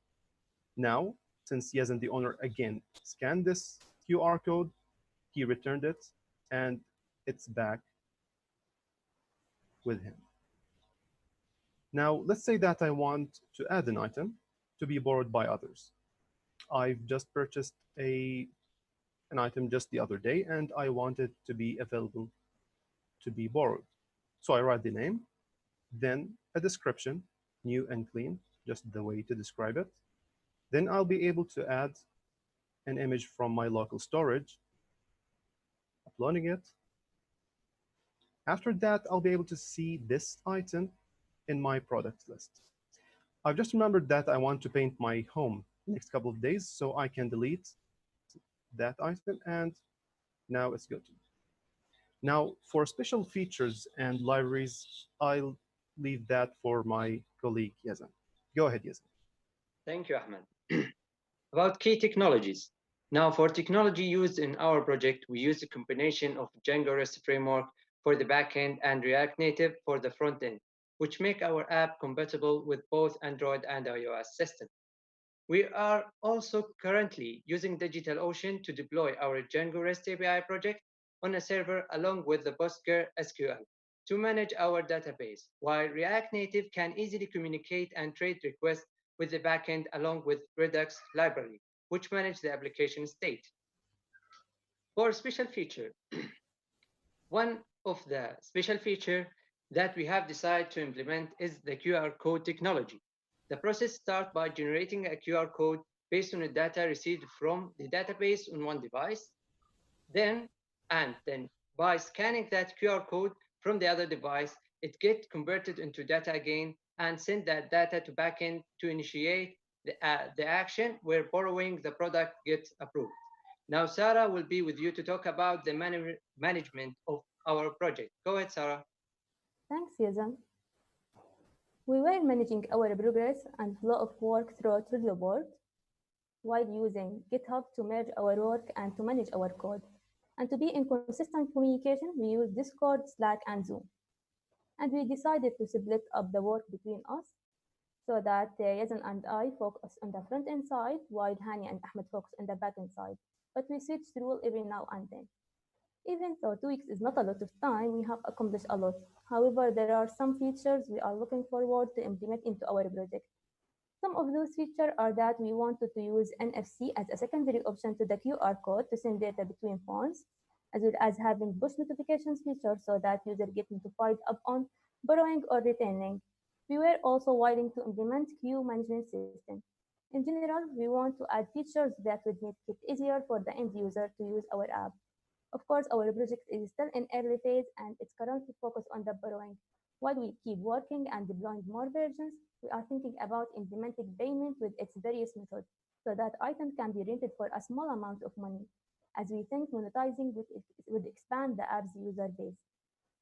Now, since Yazan, the owner, again scanned this QR code, he returned it, and it's back with him. Now, let's say that I want to add an item to be borrowed by others. I've just purchased a an item just the other day, and I want it to be available to be borrowed. So I write the name, then a description, new and clean, just the way to describe it. Then I'll be able to add an image from my local storage, uploading it. After that, I'll be able to see this item in my product list. I've just remembered that I want to paint my home next couple of days, so I can delete that item, and now it's good. Now, for special features and libraries, I'll leave that for my colleague, Yazan. Go ahead, Yazan. Thank you, Ahmed. About key technologies. Now, for technology used in our project, we use a combination of Django REST framework for the backend and React Native for the front end, which make our app compatible with both Android and iOS systems. We are also currently using DigitalOcean to deploy our Django REST API project on a server along with the PostgreSQL to manage our database, while React Native can easily communicate and trade requests with the backend along with Redux library, which manage the application state. For special feature, one of the special feature that we have decided to implement is the QR code technology. The process starts by generating a QR code based on the data received from the database on one device, then by scanning that QR code from the other device, it gets converted into data again and send that data to backend to initiate the action where borrowing the product gets approved. Now, Sarah will be with you to talk about the management of our project. Go ahead, Sarah. Thanks, Yazan. We were managing our progress and flow of work through Trello board while using GitHub to merge our work and to manage our code. And to be in consistent communication, we use Discord, Slack, and Zoom. And we decided to split up the work between us so that Yazan and I focus on the front-end side, while Hani and Ahmed focus on the back-end side. But we switch role every now and then. Even though 2 weeks is not a lot of time, we have accomplished a lot. However, there are some features we are looking forward to implement into our project. Some of those features are that we wanted to use NFC as a secondary option to the QR code to send data between phones, as well as having push notifications feature so that users get notified upon borrowing or returning. We were also willing to implement queue management system. In general, we want to add features that would make it easier for the end user to use our app. Of course, our project is still in early phase and it's currently focused on the borrowing. While we keep working and deploying more versions, we are thinking about implementing payment with its various methods so that items can be rented for a small amount of money, as we think monetizing would expand the app's user base.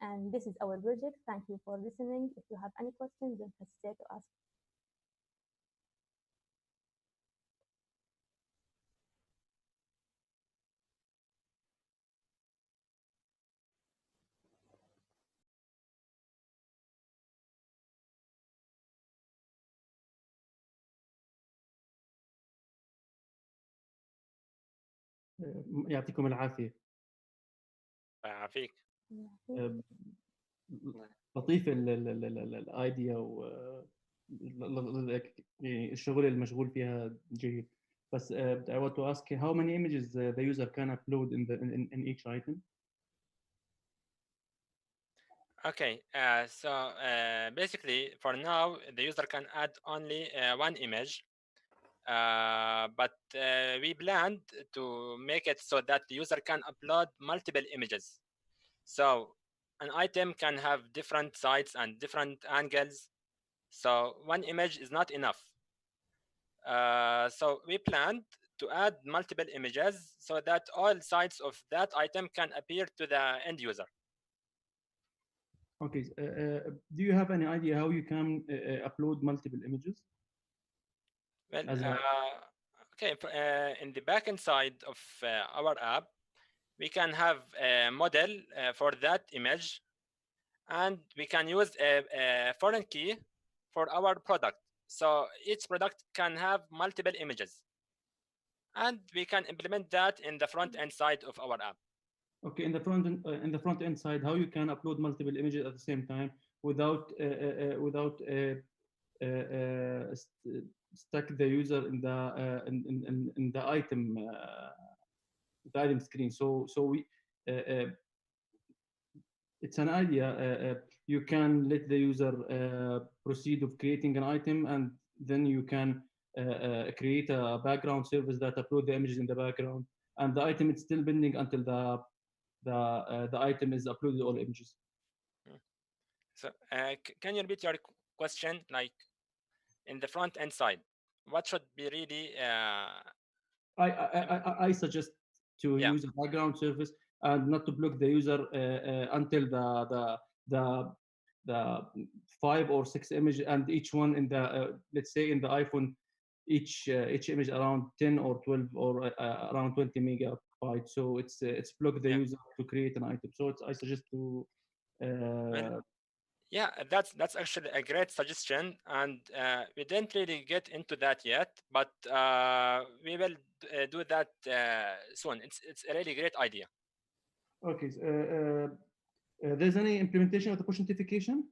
And this is our project. Thank you for listening. If you have any questions, don't hesitate to ask. يعطيكم العافية. يعافيك. لطيف الايديا يعني الشغل المشغول فيها جيد. بس I want to ask how many images the user can upload in each item? Okay, so basically for now the user can add only one image, but we planned to make it so that the user can upload multiple images. So an item can have different sides and different angles, so one image is not enough. So we planned to add multiple images so that all sides of that item can appear to the end user. Okay, do you have any idea how you can upload multiple images? Well, okay, in the backend side of our app, we can have a model for that image, and we can use a foreign key for our product. So each product can have multiple images, and we can implement that in the front end side of our app. Okay, in the front end side, how you can upload multiple images at the same time without stuck the user in the item the item screen. So we it's an idea. You can let the user proceed of creating an item, and then you can create a background service that upload the images in the background, and the item is still pending until the item is uploaded all images. So can you repeat your question, like in the front end side? What should be really? I suggest to use a background service and not to block the user until the 5 or 6 images, and each one in the let's say in the iPhone, each image around 10 or 12 or around 20 megabytes. So it's block the user to create an item. So I suggest to. Well, yeah, that's actually a great suggestion, and we didn't really get into that yet, but we will do that soon. It's a really great idea. Okay. There's any implementation of the push notification?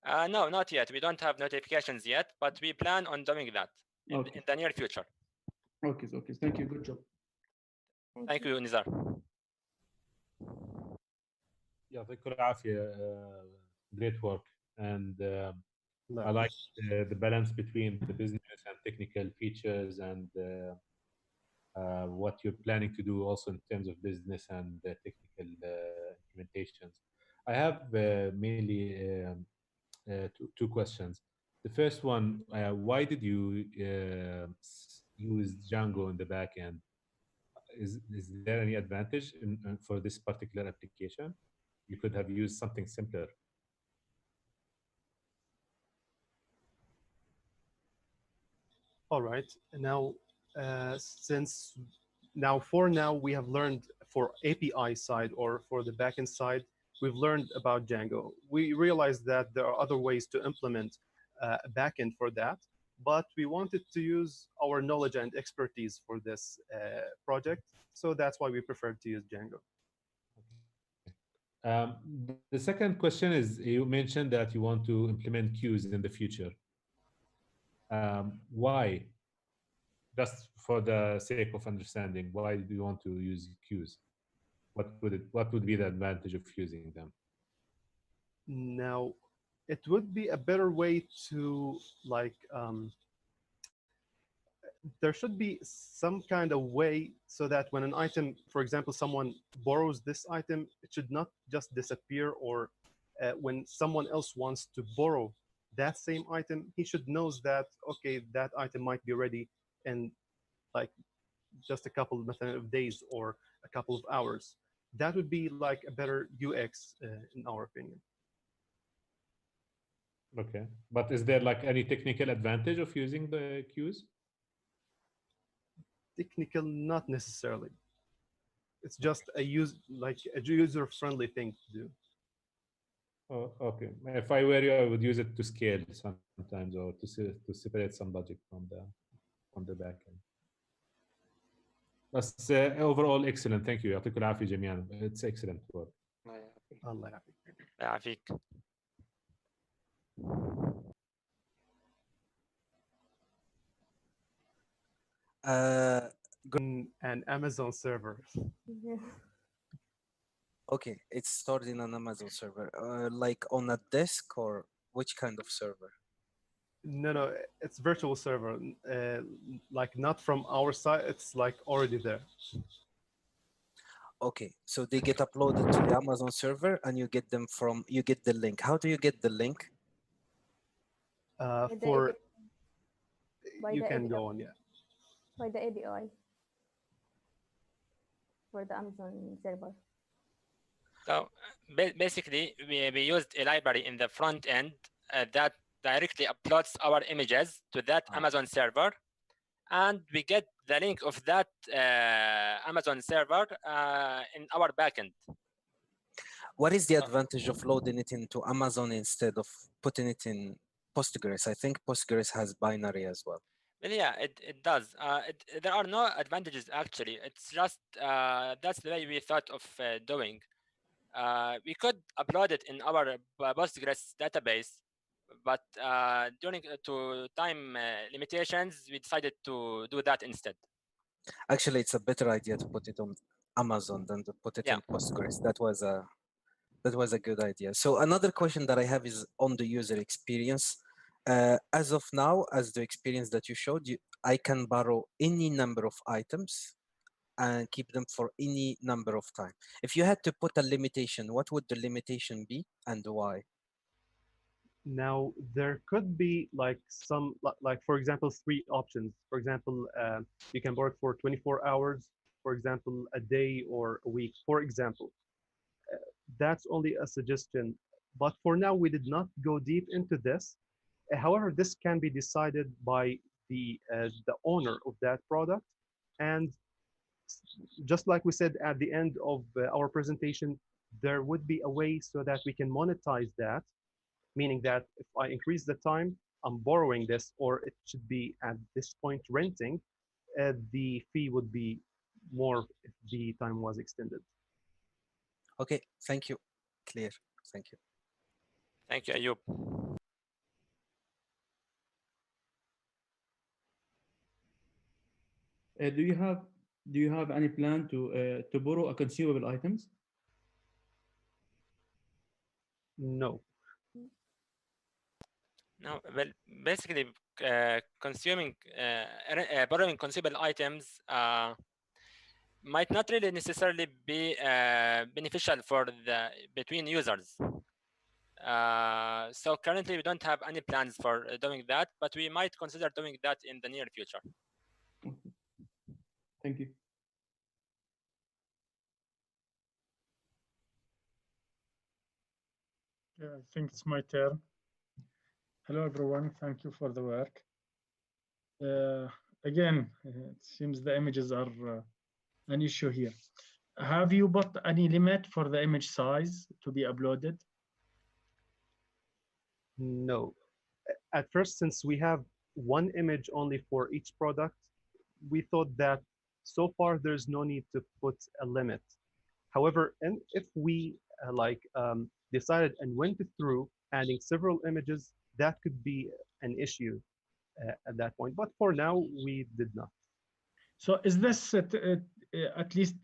No, not yet. We don't have notifications yet, but we plan on doing that in the near future. Okay. Thank you. Good job. Thank you, Nizar. يعطيكم العافية. Great work, and I like the balance between the business and technical features, and what you're planning to do also in terms of business and technical implementations. I have mainly two questions. The first one, why did you use Django in the back end? Is there any advantage for this particular application? You could have used something simpler. All right. Now, for now, we have learned for API side or for the backend side, we've learned about Django. We realized that there are other ways to implement a backend for that, but we wanted to use our knowledge and expertise for this project. So that's why we preferred to use Django. The second question is, you mentioned that you want to implement queues in the future. Why? Just for the sake of understanding, why do you want to use queues? What would be the advantage of using them? Now, it would be a better way to there should be some kind of way so that when an item, for example, someone borrows this item, it should not just disappear, or when someone else wants to borrow that same item, he should know that, okay, that item might be ready in like just a couple of days or a couple of hours. That would be like a better UX in our opinion. Okay, but is there like any technical advantage of using the queues? Technical, not necessarily. It's just a user-friendly thing to do. Oh, okay. If I were you, I would use it to scale sometimes, or to separate some logic from the backend. But overall, excellent. Thank you. يعطيكم العافية جميعا. It's excellent work. الله يعافيك. يعافيك. An Amazon server. Okay, it's stored in an Amazon server, like on a disk, or which kind of server? No, it's virtual server. Like not from our side. It's like already there. Okay, so they get uploaded to the Amazon server, and you get the link. How do you get the link? You can go on, yeah. By the API for the Amazon server. So basically, we used a library in the front end that directly uploads our images to that Amazon server, and we get the link of that Amazon server in our backend. What is the advantage of loading it into Amazon instead of putting it in Postgres? I think Postgres has binary as well. Well, yeah, it does. There are no advantages, actually. It's just that's the way we thought of doing. We could upload it in our Postgres database, but during to time limitations, we decided to do that instead. Actually, it's a better idea to put it on Amazon than to put it in Postgres. That was a good idea. So another question that I have is on the user experience. As of now, as the experience that you showed, I can borrow any number of items and keep them for any number of time. If you had to put a limitation, what would the limitation be and why? Now, there could be like some, like for example, 3 options. For example, you can borrow it for 24 hours, for example, a day or a week, for example. That's only a suggestion. But for now, we did not go deep into this. However, this can be decided by the owner of that product. And just like we said at the end of our presentation, there would be a way so that we can monetize that, meaning that if I increase the time I'm borrowing this, or it should be at this point renting, the fee would be more if the time was extended. Okay, thank you. Clear. Thank you. Thank you, Ayub. Do you have any plan to borrow a consumable items? No. No, well, basically, borrowing consumable items might not really necessarily be beneficial for between users. So currently, we don't have any plans for doing that, but we might consider doing that in the near future. Thank you. Yeah, I think it's my turn. Hello, everyone. Thank you for the work. Again, it seems the images are an issue here. Have you put any limit for the image size to be uploaded? No. At first, since we have one image only for each product, we thought that so far there's no need to put a limit. However, and if we decided and went through adding several images, that could be an issue at that point. But for now, we did not. So is this at least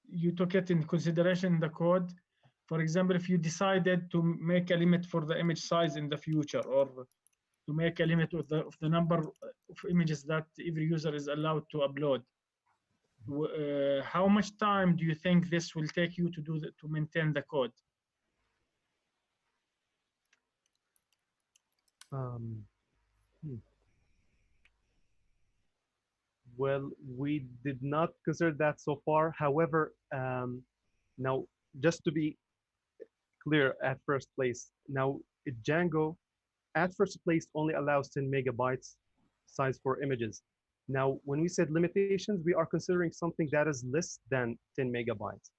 you took it in consideration in the code? For example, if you decided to make a limit for the image size in the future, or to make a limit of the number of images that every user is allowed to upload, how much time do you think this will take you to maintain the code? Well, we did not consider that so far. However, now just to be clear at first place, now Django at first place only allows 10 megabytes size for images. Now, when we said limitations, we are considering something that is less than 10 megabytes.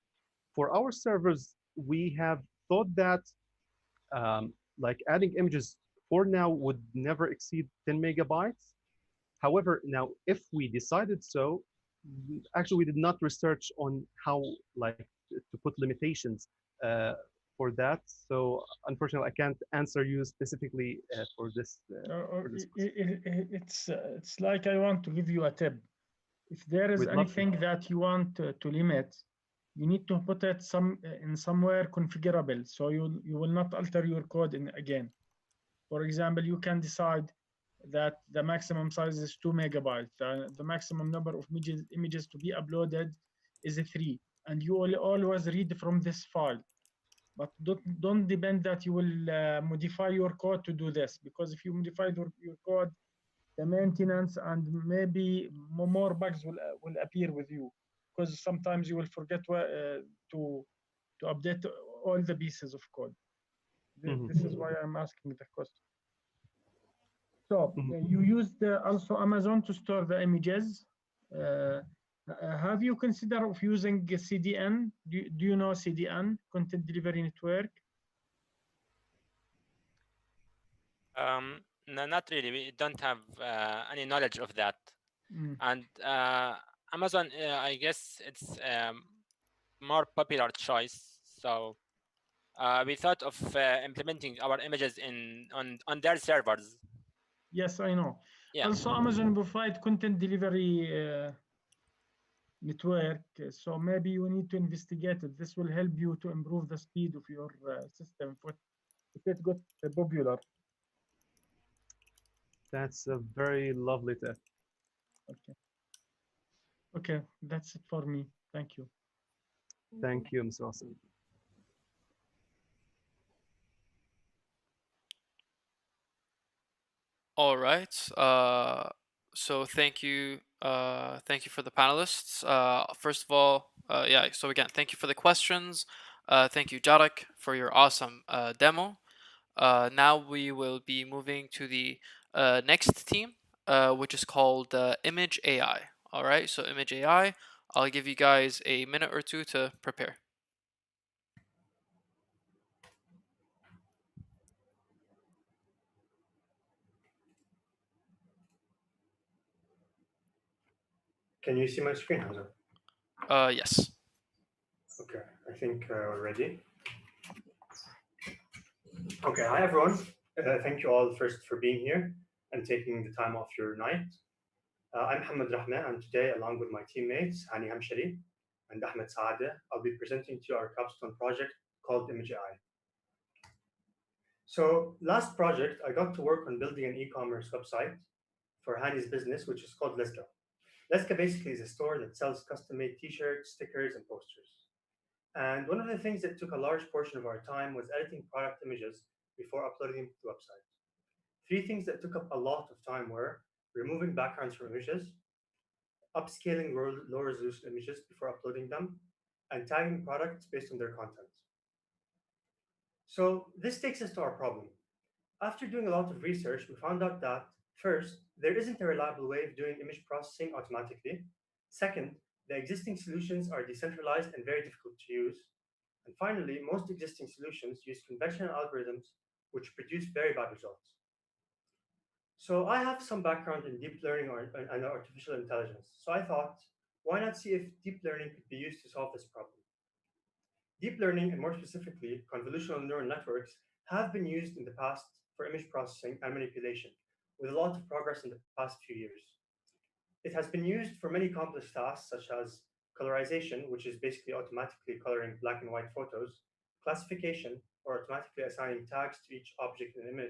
For our servers, we have thought that like adding images for now would never exceed 10 megabytes. However, now if we decided so, actually we did not research on how like to put limitations for that. So unfortunately, I can't answer you specifically for this. It's like I want to give you a tip. If there is anything that you want to limit, you need to put it in somewhere configurable, so you will not alter your code again. For example, you can decide that the maximum size is 2 megabytes. The maximum number of images to be uploaded is 3, and you will always read from this file. But don't depend that you will modify your code to do this, because if you modify your code, the maintenance and maybe more bugs will appear with you, because sometimes you will forget to update all the pieces of code. This is why I'm asking the question. So you used also Amazon to store the images. Have you considered of using CDN? Do you know CDN, Content Delivery Network? No, not really. We don't have any knowledge of that. And Amazon, I guess it's more popular choice. So we thought of implementing our images on their servers. Yes, I know. Yeah. Also, Amazon provide content delivery network. So maybe you need to investigate it. This will help you to improve the speed of your system if it got popular. That's a very lovely tip. Okay. Okay, that's it for me. Thank you. Thank you, Mr. Hassan. All right. So thank you for the panelists. First of all, yeah. So again, thank you for the questions. Thank you, Jarek, for your awesome demo. Now we will be moving to the next team, which is called Image AI. All right. So Image AI. I'll give you guys a minute or two to prepare. Can you see my screen, Hamza? Yes. Okay, I think we're ready. Okay, hi everyone. Thank you all first for being here and taking the time off your night. I'm Mohammed Rahman, and today, along with my teammates, Hani Hamshari and Ahmed Saadeh, I'll be presenting to you our Capstone project called Image AI. So last project, I got to work on building an e-commerce website for Hani's business, which is called Leska. Leska basically is a store that sells custom-made t-shirts, stickers, and posters. And one of the things that took a large portion of our time was editing product images before uploading them to the website. Three things that took up a lot of time were removing backgrounds from images, upscaling low-resolution images before uploading them, and tagging products based on their content. So this takes us to our problem. After doing a lot of research, we found out that, first, there isn't a reliable way of doing image processing automatically. Second, the existing solutions are decentralized and very difficult to use. And finally, most existing solutions use conventional algorithms which produce very bad results. So I have some background in deep learning and artificial intelligence. So I thought, why not see if deep learning could be used to solve this problem? Deep learning, and more specifically, convolutional neural networks, have been used in the past for image processing and manipulation, with a lot of progress in the past few years. It has been used for many complex tasks such as colorization, which is basically automatically coloring black and white photos, classification, or automatically assigning tags to each object in an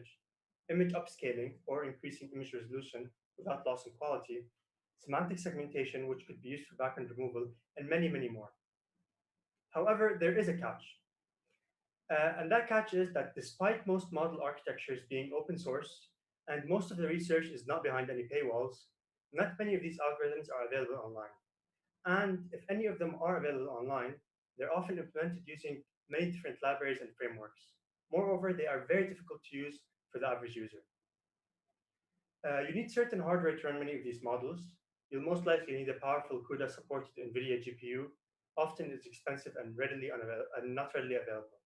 image upscaling, or increasing image resolution without loss in quality, semantic segmentation, which could be used for background removal, and many, many more. However, there is a catch. And that catch is that despite most model architectures being open source, and most of the research is not behind any paywalls, not many of these algorithms are available online. And if any of them are available online, they're often implemented using many different libraries and frameworks. Moreover, they are very difficult to use for the average user. You need certain hardware to run many of these models. You'll most likely need a powerful CUDA-supported NVIDIA GPU. Often it's expensive and not readily available.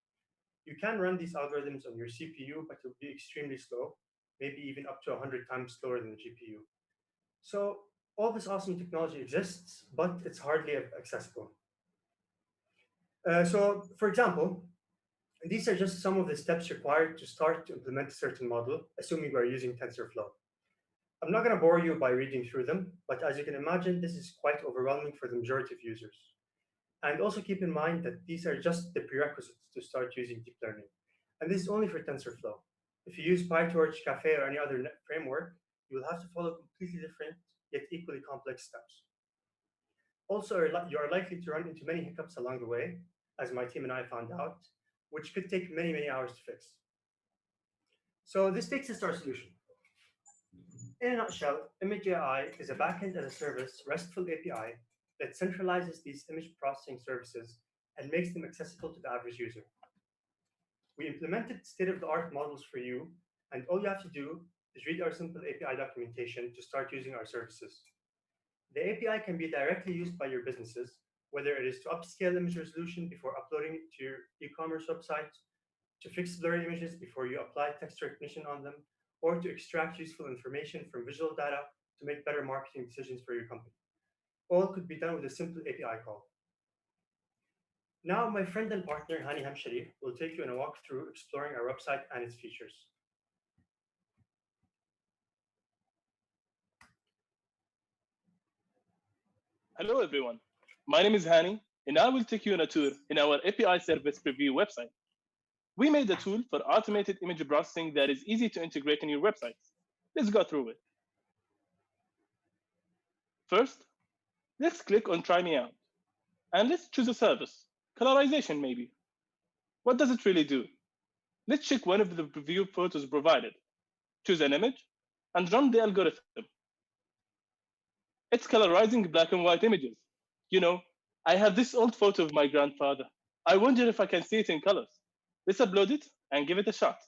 You can run these algorithms on your CPU, but it'll be extremely slow, maybe even up to 100 times slower than the GPU. So all this awesome technology exists, but it's hardly accessible. So for example, these are just some of the steps required to start to implement a certain model, assuming we're using TensorFlow. I'm not going to bore you by reading through them, but as you can imagine, this is quite overwhelming for the majority of users. And also keep in mind that these are just the prerequisites to start using deep learning. And this is only for TensorFlow. If you use PyTorch, Caffe, or any other framework, you will have to follow completely different, yet equally complex steps. Also, you are likely to run into many hiccups along the way, as my team and I found out, which could take many, many hours to fix. So this takes us to our solution. In a nutshell, Image AI is a backend as a service RESTful API that centralizes these image processing services and makes them accessible to the average user. We implemented state-of-the-art models for you, and all you have to do is read our simple API documentation to start using our services. The API can be directly used by your businesses, whether it is to upscale image resolution before uploading it to your e-commerce website, to fix blurry images before you apply text recognition on them, or to extract useful information from visual data to make better marketing decisions for your company. All could be done with a simple API call. Now, my friend and partner, Hani Hamshari, will take you on a walkthrough exploring our website and its features. Hello, everyone. My name is Hani, and I will take you on a tour in our API Service Preview website. We made a tool for automated image processing that is easy to integrate in your websites. Let's go through it. First, let's click on Try Me Out, and let's choose a service, colorization maybe. What does it really do? Let's check one of the preview photos provided, choose an image, and run the algorithm. It's colorizing black and white images. You know, I have this old photo of my grandfather. I wonder if I can see it in colors. Let's upload it and give it a shot.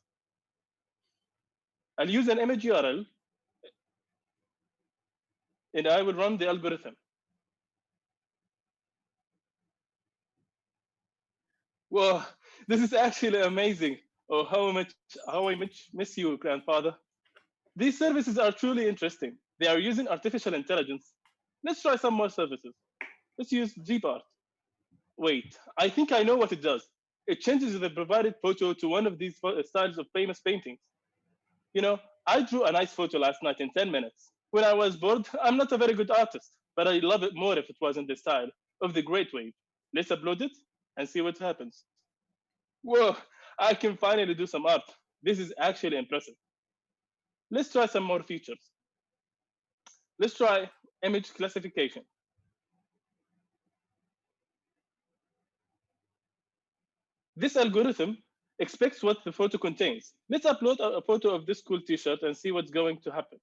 I'll use an image URL, and I will run the algorithm. Whoa, this is actually amazing. Oh, how I much miss you, grandfather. These services are truly interesting. They are using artificial intelligence. Let's try some more services. Let's use DeepArt. Wait, I think I know what it does. It changes the provided photo to one of these styles of famous paintings. You know, I drew a nice photo last night in 10 minutes. When I was bored, I'm not a very good artist, but I love it more if it was in the style of the Great Wave. Let's upload it and see what happens. Whoa, I can finally do some art. This is actually impressive. Let's try some more features. Let's try image classification. This algorithm expects what the photo contains. Let's upload a photo of this cool t-shirt and see what's going to happen.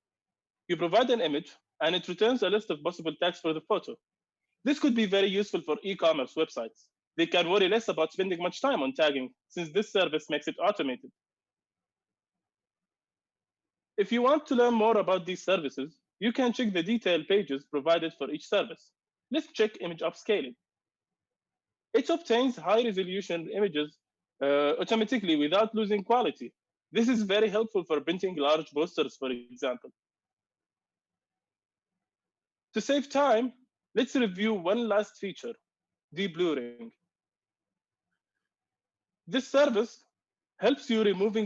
You provide an image, and it returns a list of possible tags for the photo. This could be very useful for e-commerce websites. They can worry less about spending much time on tagging, since this service makes it automated. If you want to learn more about these services, you can check the detailed pages provided for each service. Let's check image upscaling. It obtains high-resolution images automatically without losing quality. This is very helpful for printing large posters, for example. To save time, let's review one last feature, de-blurring. This service helps you remove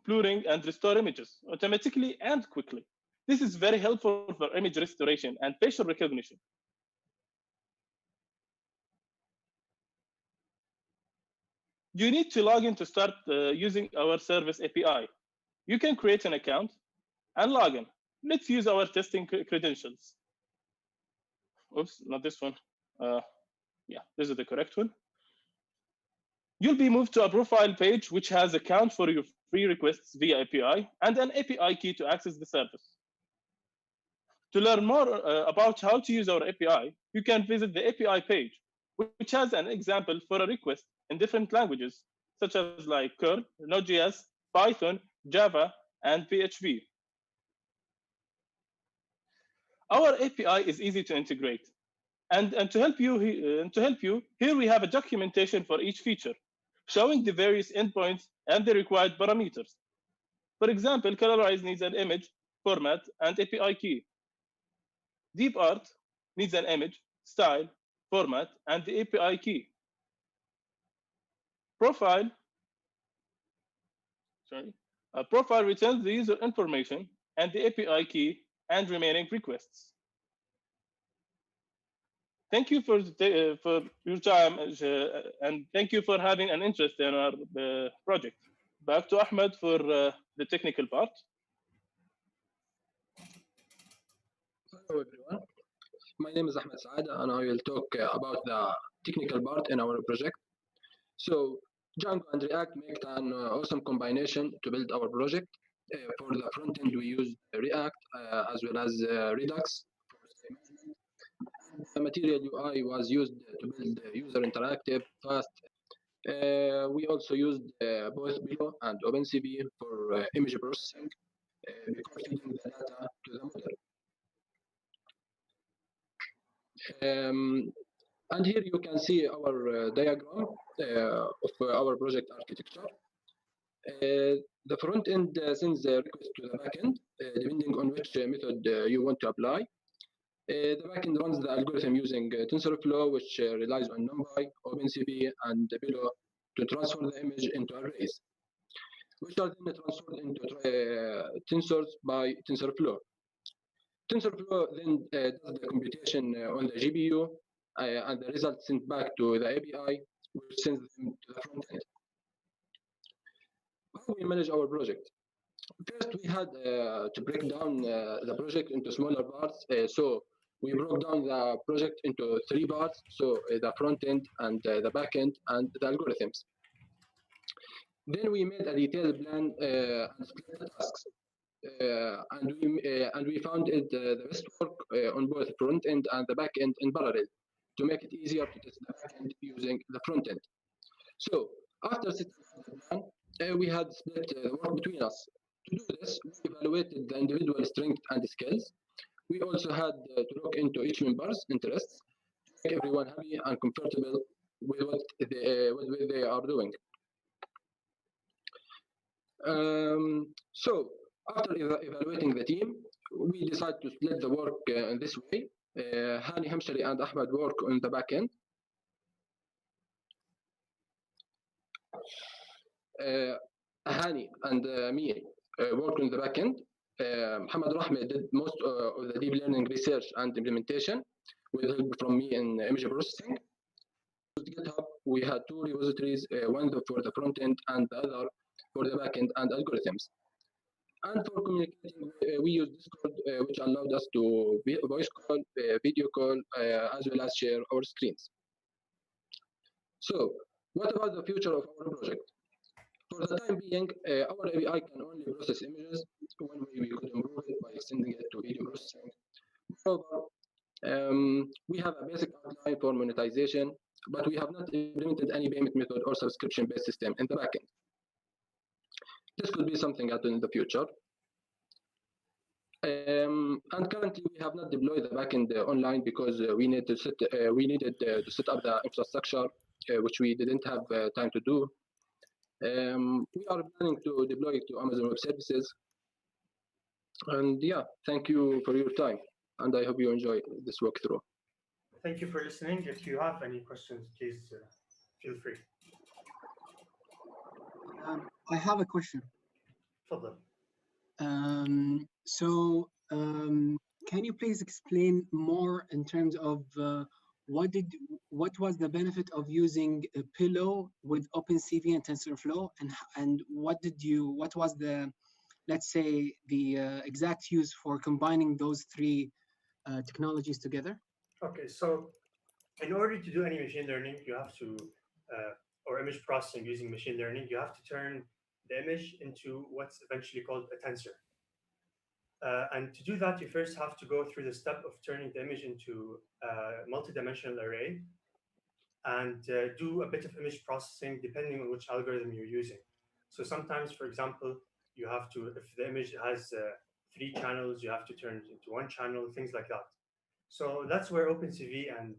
blurring and restore images automatically and quickly. This is very helpful for image restoration and facial recognition. You need to log in to start using our service API. You can create an account and log in. Let's use our testing credentials. Oops, not this one. Yeah, this is the correct one. You'll be moved to a profile page which has a count for your free requests via API and an API key to access the service. To learn more about how to use our API, you can visit the API page, which has an example for a request in different languages, such as like Curl, Node.js, Python, Java, and PHP. Our API is easy to integrate. And to help you, here we have a documentation for each feature, showing the various endpoints and the required parameters. For example, Colorize needs an image, format, and API key. DeepArt needs an image, style, format, and the API key. Profile returns the user information and the API key and remaining requests. Thank you for your time, and thank you for having an interest in our project. Back to Ahmed for the technical part. Hello everyone. My name is Ahmed Saada, and I will talk about the technical part in our project. So Django and React make an awesome combination to build our project. For the front end, we use React as well as Redux. The Material UI was used to build user interactive, fast. We also used both Below and OpenCV for image processing before feeding the data to the model. And here you can see our diagram of our project architecture. The front end sends the request to the backend, depending on which method you want to apply. The backend runs the algorithm using TensorFlow, which relies on NumPy, OpenCV, and Below to transfer the image into arrays, which are then transferred into tensors by TensorFlow. TensorFlow then does the computation on the GPU and the results sent back to the API, which sends them to the front end. How we manage our project? First, we had to break down the project into smaller parts. So we broke down the project into 3 parts. So the front end and the back end and the algorithms. Then we made a detailed plan and split the tasks. And we found it the best work on both front end and the back end in parallel to make it easier to test the back end using the front end. So after setting the plan, we had split the work between us. To do this, we evaluated the individual strengths and skills. We also had to look into each member's interests to make everyone happy and comfortable with what they are doing. So after evaluating the team, we decided to split the work in this way. Hani Hamshari and Ahmed work on the back end. Hani and me worked on the back end. Muhammad Rahmi did most of the deep learning research and implementation with help from me in image processing. With GitHub, we had 2 repositories, one for the front end and the other for the back end and algorithms. And for communicating, we use Discord, which allowed us to voice call, video call, as well as share our screens. So, what about the future of our project? For the time being, our API can only process images. One way we could improve it by extending it to video processing. Moreover, we have a basic outline for monetization, but we have not implemented any payment method or subscription-based system in the backend. This could be something out in the future. And currently, we have not deployed the backend online because we needed to set up the infrastructure, which we didn't have time to do. We are planning to deploy it to Amazon Web Services. And yeah, thank you for your time. And I hope you enjoy this walkthrough. Thank you for listening. If you have any questions, please feel free. I have a question. Fadal. Can you please explain more in terms of what was the benefit of using a Pillow with OpenCV and TensorFlow, and what was the, let's say, the exact use for combining those 3 technologies together? Okay, so in order to do any machine learning, you have to, or image processing using machine learning, you have to turn the image into what's eventually called a tensor. And to do that, you first have to go through the step of turning the image into a multidimensional array and do a bit of image processing depending on which algorithm you're using. So sometimes, for example, you have to, if the image has 3 channels, you have to turn it into 1 channel, things like that. So that's where OpenCV and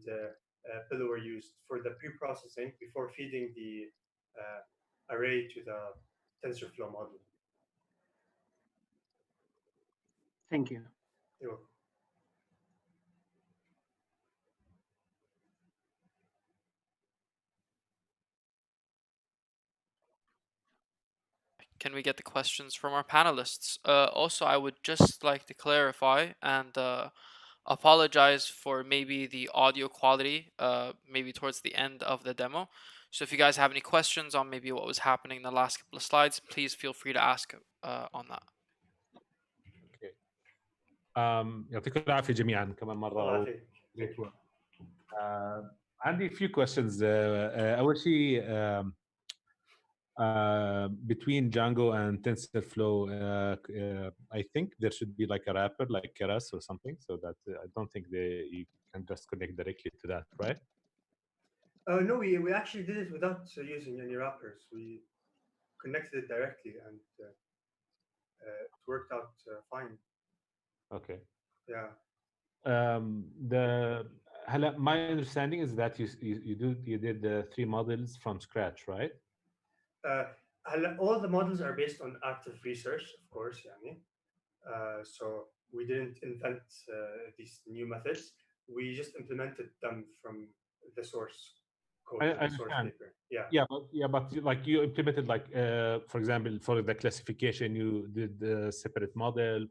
Pillow were used for the pre-processing before feeding the array to the TensorFlow model. Thank you. You're welcome. Can we get the questions from our panelists? Also, I would just like to clarify and apologize for maybe the audio quality, maybe towards the end of the demo. So if you guys have any questions on maybe what was happening in the last couple of slides, please feel free to ask on that. Okay. يعطيكم العافية جميعا كمان مرة. عندي few questions. أول شيء between Django and TensorFlow, I think there should be like a wrapper like Keras or something, so that I don't think you can just connect directly to that, right? No, we actually did it without using any wrappers. We connected it directly, and it worked out fine. Okay. Yeah. My understanding is that you did the 3 models from scratch, right? All the models are based on active research, of course. So we didn't invent these new methods. We just implemented them from the source code, the source paper. But like you implemented, like for example, for the classification, you did the separate model.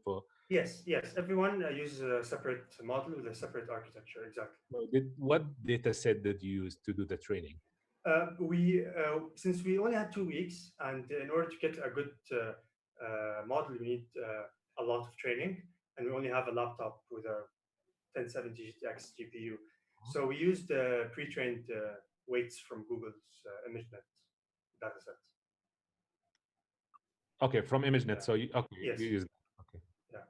Yes, yes. Everyone uses a separate model with a separate architecture. Exactly. What data set did you use to do the training? Since we only had 2 weeks, and in order to get a good model, we need a lot of training, and we only have a laptop with a 1070 GTX GPU. So we used pre-trained weights from Google's ImageNet dataset. Okay, from ImageNet. So Yes. you use that. Okay. Yeah.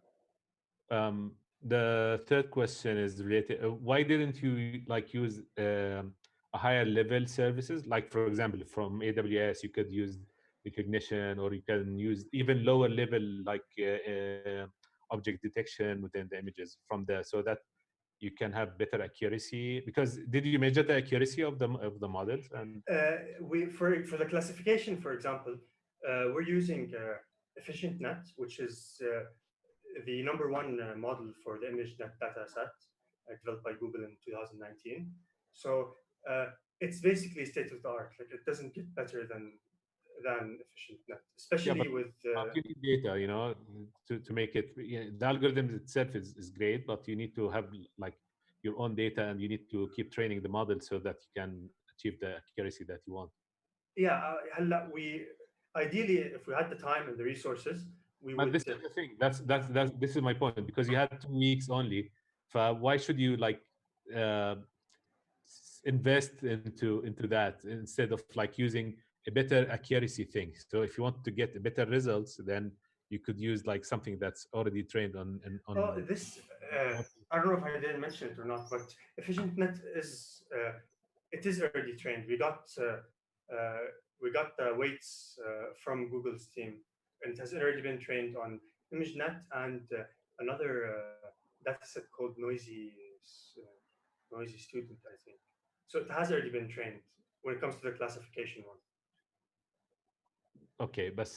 The third question is related. Why didn't you like use a higher level services? Like for example, from AWS, you could use recognition, or you can use even lower level like object detection within the images from there, so that you can have better accuracy. Because did you measure the accuracy of the models? And For the classification, for example, we're using EfficientNet, which is the #1 model for the ImageNet dataset developed by Google in 2019. So it's basically state of the art. Like it doesn't get better than EfficientNet, especially with you need data, to make it. The algorithm itself is great, but you need to have like your own data, and you need to keep training the model so that you can achieve the accuracy that you want. Yeah, we ideally, if we had the time and the resources, we But would. this is the thing. This is my point, because you had 2 weeks only. Why should you like uh, invest into that instead of like using a better accuracy thing? So if you want to get better results, then you could use like something that's already trained on. This I don't know if I didn't mention it or not, but EfficientNet is it is already trained. We got the weights from Google's team, and it has already been trained on ImageNet and another dataset called Noisy Student, I think. So it has already been trained when it comes to the classification one. Okay, but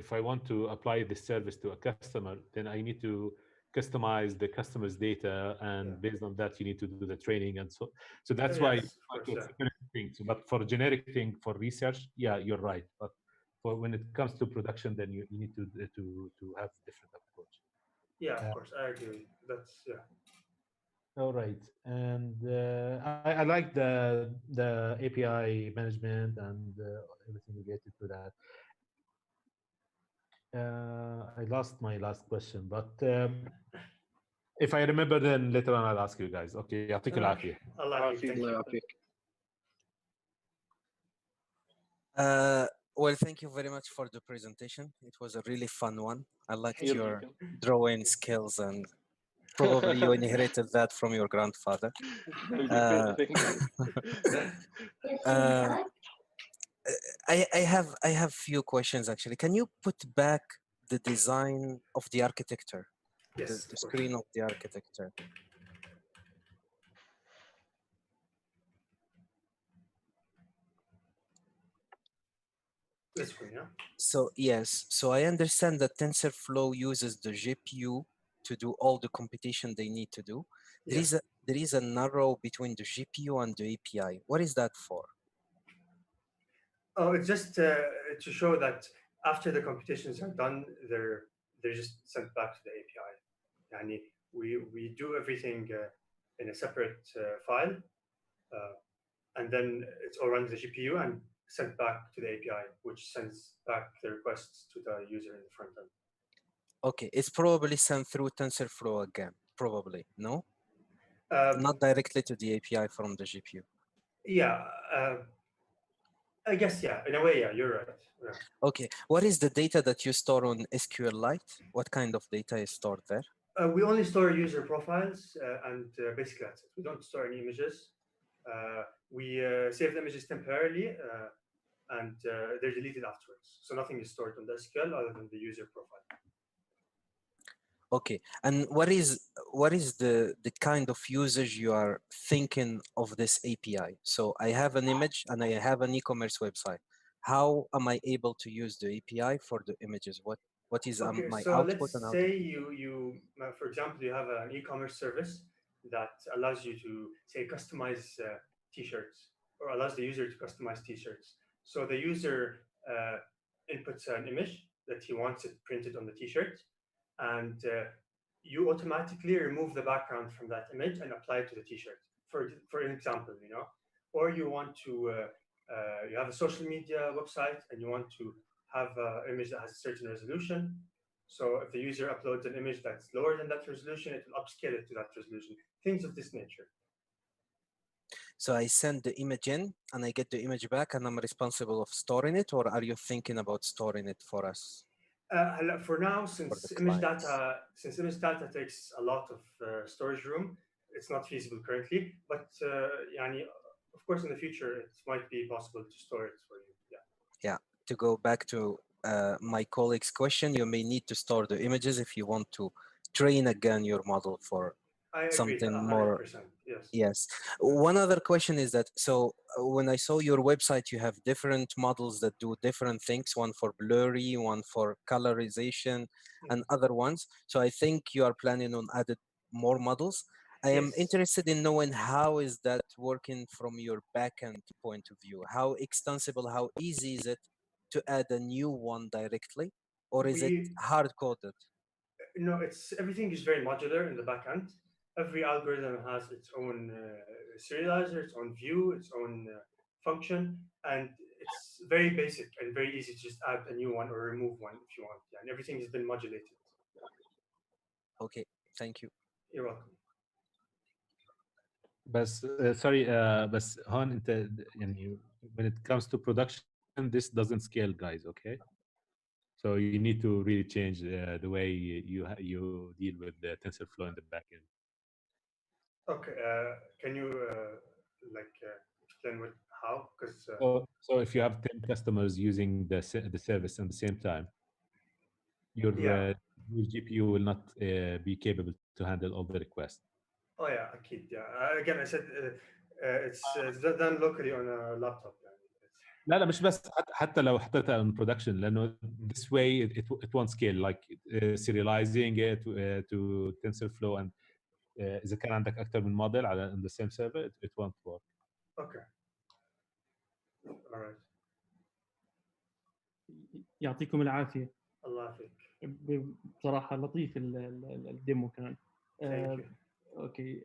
if I want to apply this service to a customer, then I need to customize the customer's data, and based on that, you need to do the training, and so that's why Yes, of course, things. But for generic thing for research, yeah, you're right. But for when it comes to production, then you need to have different approach. Yeah, of course, I agree. That's All right, and I like the API management and everything related to that. I lost my last question, but if I remember, then later on I'll ask you guys. Okay, يعطيك العافية. Well, thank you very much for the presentation. It was a really fun one. I liked You're your welcome. drawing skills, and probably you inherited that from your grandfather. I have few questions actually. Can you put back the design of the architecture? Yes, The screen of the architecture. this one, yeah. So yes, so I understand that TensorFlow uses the GPU to do all the computation they need to do. There is an arrow between the GPU and the API. What is that for? Oh, it's just to show that after the computations are done, they're just sent back to the API. Yani we do everything in a separate file, and then it's all run to the GPU and sent back to the API, which sends back the requests to the user in the front end. Okay, it's probably sent through TensorFlow again, probably, no? Not directly to the API from the GPU. Yeah, I guess, yeah, in a way, yeah, you're right. Yeah. Okay, what is the data that you store on SQLite? What kind of data is stored there? We only store user profiles, and basically that's it. We don't store any images. We save the images temporarily, and they're deleted afterwards. So nothing is stored on the SQL other than the user profile. Okay, and what is the kind of usage you are thinking of this API? So I have an image and I have an e-commerce website. How am I able to use the API for the images? What is Okay, my so output let's and say output? you for example, you have an e-commerce service that allows you to say customize t-shirts, or allows the user to customize t-shirts. So the user inputs an image that he wants it printed on the t-shirt, and you automatically remove the background from that image and apply it to the t-shirt. For an example, you know, or you want to you have a social media website and you want to have an image that has a certain resolution. So if the user uploads an image that's lower than that resolution, it will upscale it to that resolution. Things of this nature. So I send the image in and I get the image back and I'm responsible of storing it, or are you thinking about storing it for us? For now, since image data takes a lot of storage room, it's not feasible currently. But يعني, of course, in the future, it might be possible to store it for you. Yeah. Yeah. To go back to my colleague's question, you may need to store the images if you want to train again your model for I agree, something 100%. more. Yes. Yes. One other question is that, so when I saw your website, you have different models that do different things, one for blurry, one for colorization, and other ones. So I think you are planning on adding more models. I am interested in knowing how is that working from your backend point of view? How extensible, how easy is it to add a new one directly? Or is it hard-coded? No, everything is very modular in the backend. Every algorithm has its own serializer, its own view, its own function, and it's very basic and very easy to just add a new one or remove one if you want. Yeah, and everything has been modulated. Okay, thank you. You're welcome. بس sorry بس هون انت يعني when it comes to production this doesn't scale, guys. Okay, so you need to really change the way you deal with the TensorFlow in the backend. Okay, can you explain how? Because so if you have 10 customers using the service at the same time, your GPU will not be capable to handle all the requests. Oh yeah, أكيد. Yeah. Again, I said it's done locally on a laptop. لا مش بس حتى لو حطيتها in production لأنه this way it won't scale, like serializing it to TensorFlow and إذا كان عندك أكثر من model على in the same server it won't work. Okay. All right. يعطيكم العافية. الله يعافيك. بصراحة لطيف الديمو كان. Thank you. Okay,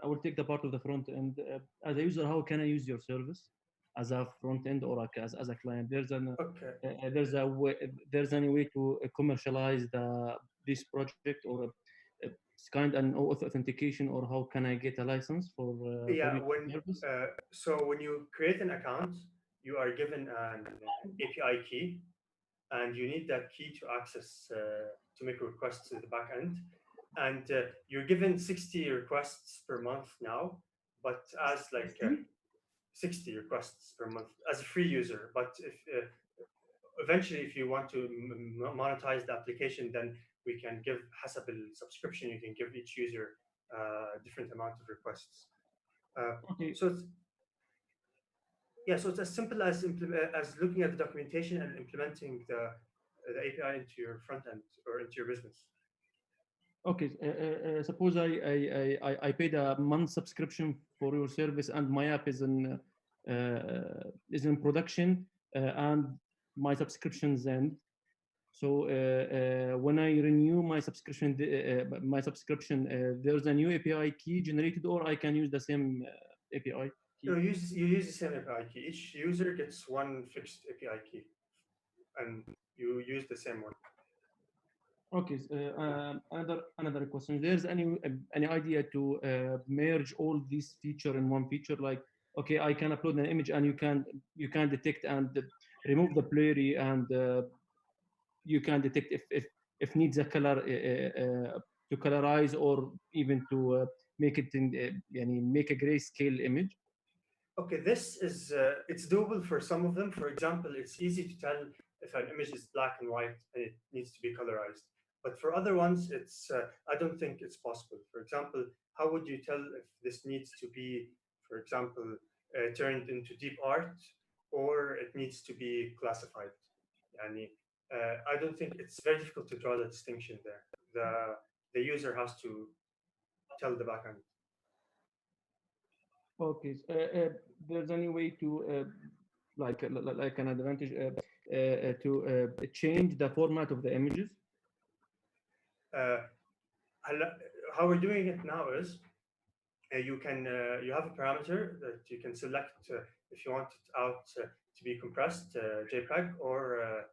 I will take the part of the front end. As a user, how can I use your service as a front end or as a client? There's any way to commercialize this project or kind of authentication, or how can I get a license for service? So when you create an account, you are given an API key, and you need that key to access to make requests to the backend. And you're given 60 requests per month now, but as 60 requests per month as a free user. But if eventually, if you want to monetize the application, then we can give حسب subscription. You can give each user a different amount of requests. So it's as simple as looking at the documentation and implementing the API into your front end or into your business. Okay, suppose I paid a month subscription for your service and my app is in production and my subscriptions end. So when I renew my subscription, there's a new API key generated, or I can use the same API key? No, you use the same API key. Each user gets one fixed API key, and you use the same one. Okay, another question. There's any idea to merge all these feature in one feature? Like, okay, I can upload an image and you can detect and remove the blurry, and you can detect if needs a color to colorize, or even to make it make a grayscale image. Okay, this is it's doable for some of them. For example, it's easy to tell if an image is black and white and it needs to be colorized. But for other ones, it's I don't think it's possible. For example, how would you tell if this needs to be, for example, turned into deep art, or it needs to be classified? I don't think it's very difficult to draw the distinction there. The user has to tell the backend. Okay, there's any way to like an advantage to change the format of the images? how we're doing it now is you have a parameter that you can select if you want it out to be compressed JPEG or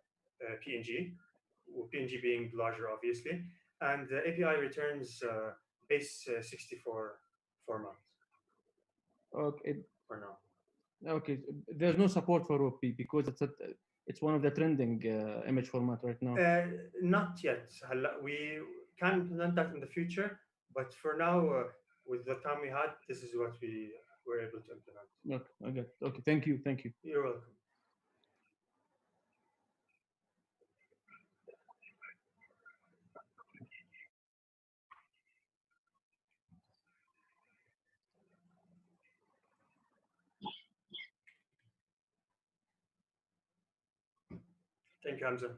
PNG, PNG being larger, obviously, and the API returns base 64 format. Okay. For now. Okay. There's no support for OP because it's one of the trending image format right now. Not yet. We can implement that in the future, but for now, with the time we had, this is what we were able to implement. Okay. Okay. Okay. Thank you. Thank you. You're welcome. Thank you, Hamza.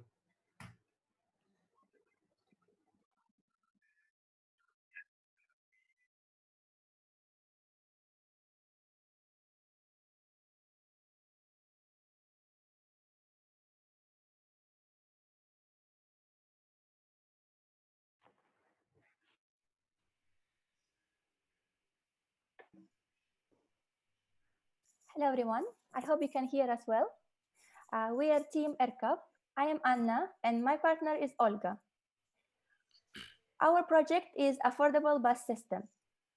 Hello, everyone. I hope you can hear us well. We are Team ERCAP. I am Anna, and my partner is Olga. Our project is Affordable Bus System.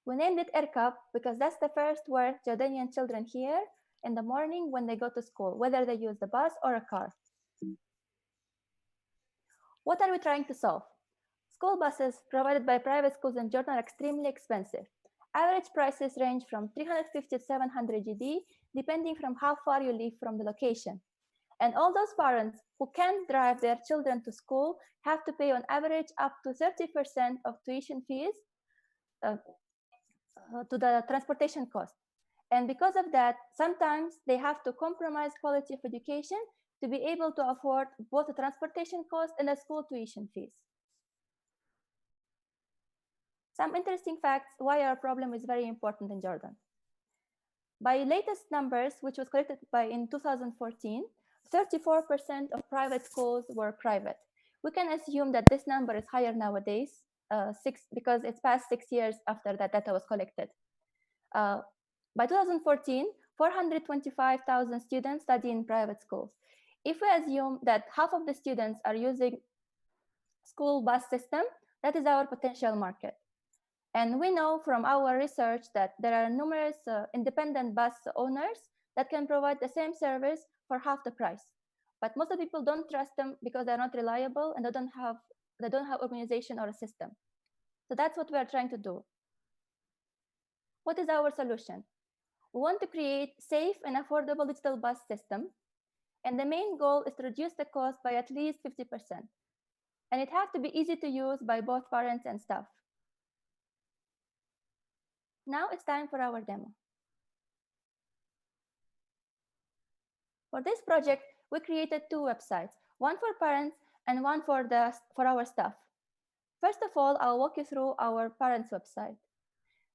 We named it ERCAP because that's the first word Jordanian children hear in the morning when they go to school, whether they use the bus or a car. What are we trying to solve? School buses provided by private schools in Jordan are extremely expensive. Average prices range from 350 to 700 GD, depending from how far you live from the location. And all those parents who can't drive their children to school have to pay on average up to 30% of tuition fees to the transportation cost. And because of that, sometimes they have to compromise quality of education to be able to afford both the transportation cost and the school tuition fees. Some interesting facts why our problem is very important in Jordan. By latest numbers, which was collected in 2014, 34% of private schools were private. We can assume that this number is higher nowadays, because it's past 6 years after that data was collected. By 2014, 425,000 students study in private schools. If we assume that half of the students are using school bus system, that is our potential market. And we know from our research that there are numerous independent bus owners that can provide the same service for half the price. But most of the people don't trust them because they're not reliable and they don't have organization or a system. So that's what we are trying to do. What is our solution? We want to create safe and affordable digital bus system. And the main goal is to reduce the cost by at least 50%. And it has to be easy to use by both parents and staff. Now it's time for our demo. For this project, we created 2 websites, one for parents and one for our staff. First of all, I'll walk you through our parents' website.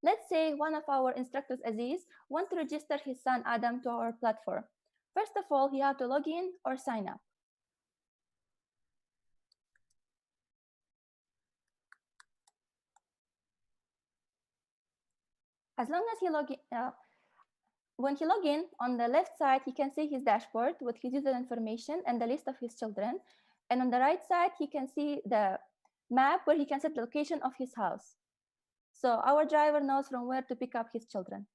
Let's say one of our instructors, Aziz, wants to register his son, Adam, to our platform. First of all, he has to log in or sign up. As long as he when he logs in, on the left side, he can see his dashboard with his user information and the list of his children. And on the right side, he can see the map where he can set the location of his house. So our driver knows from where to pick up his children.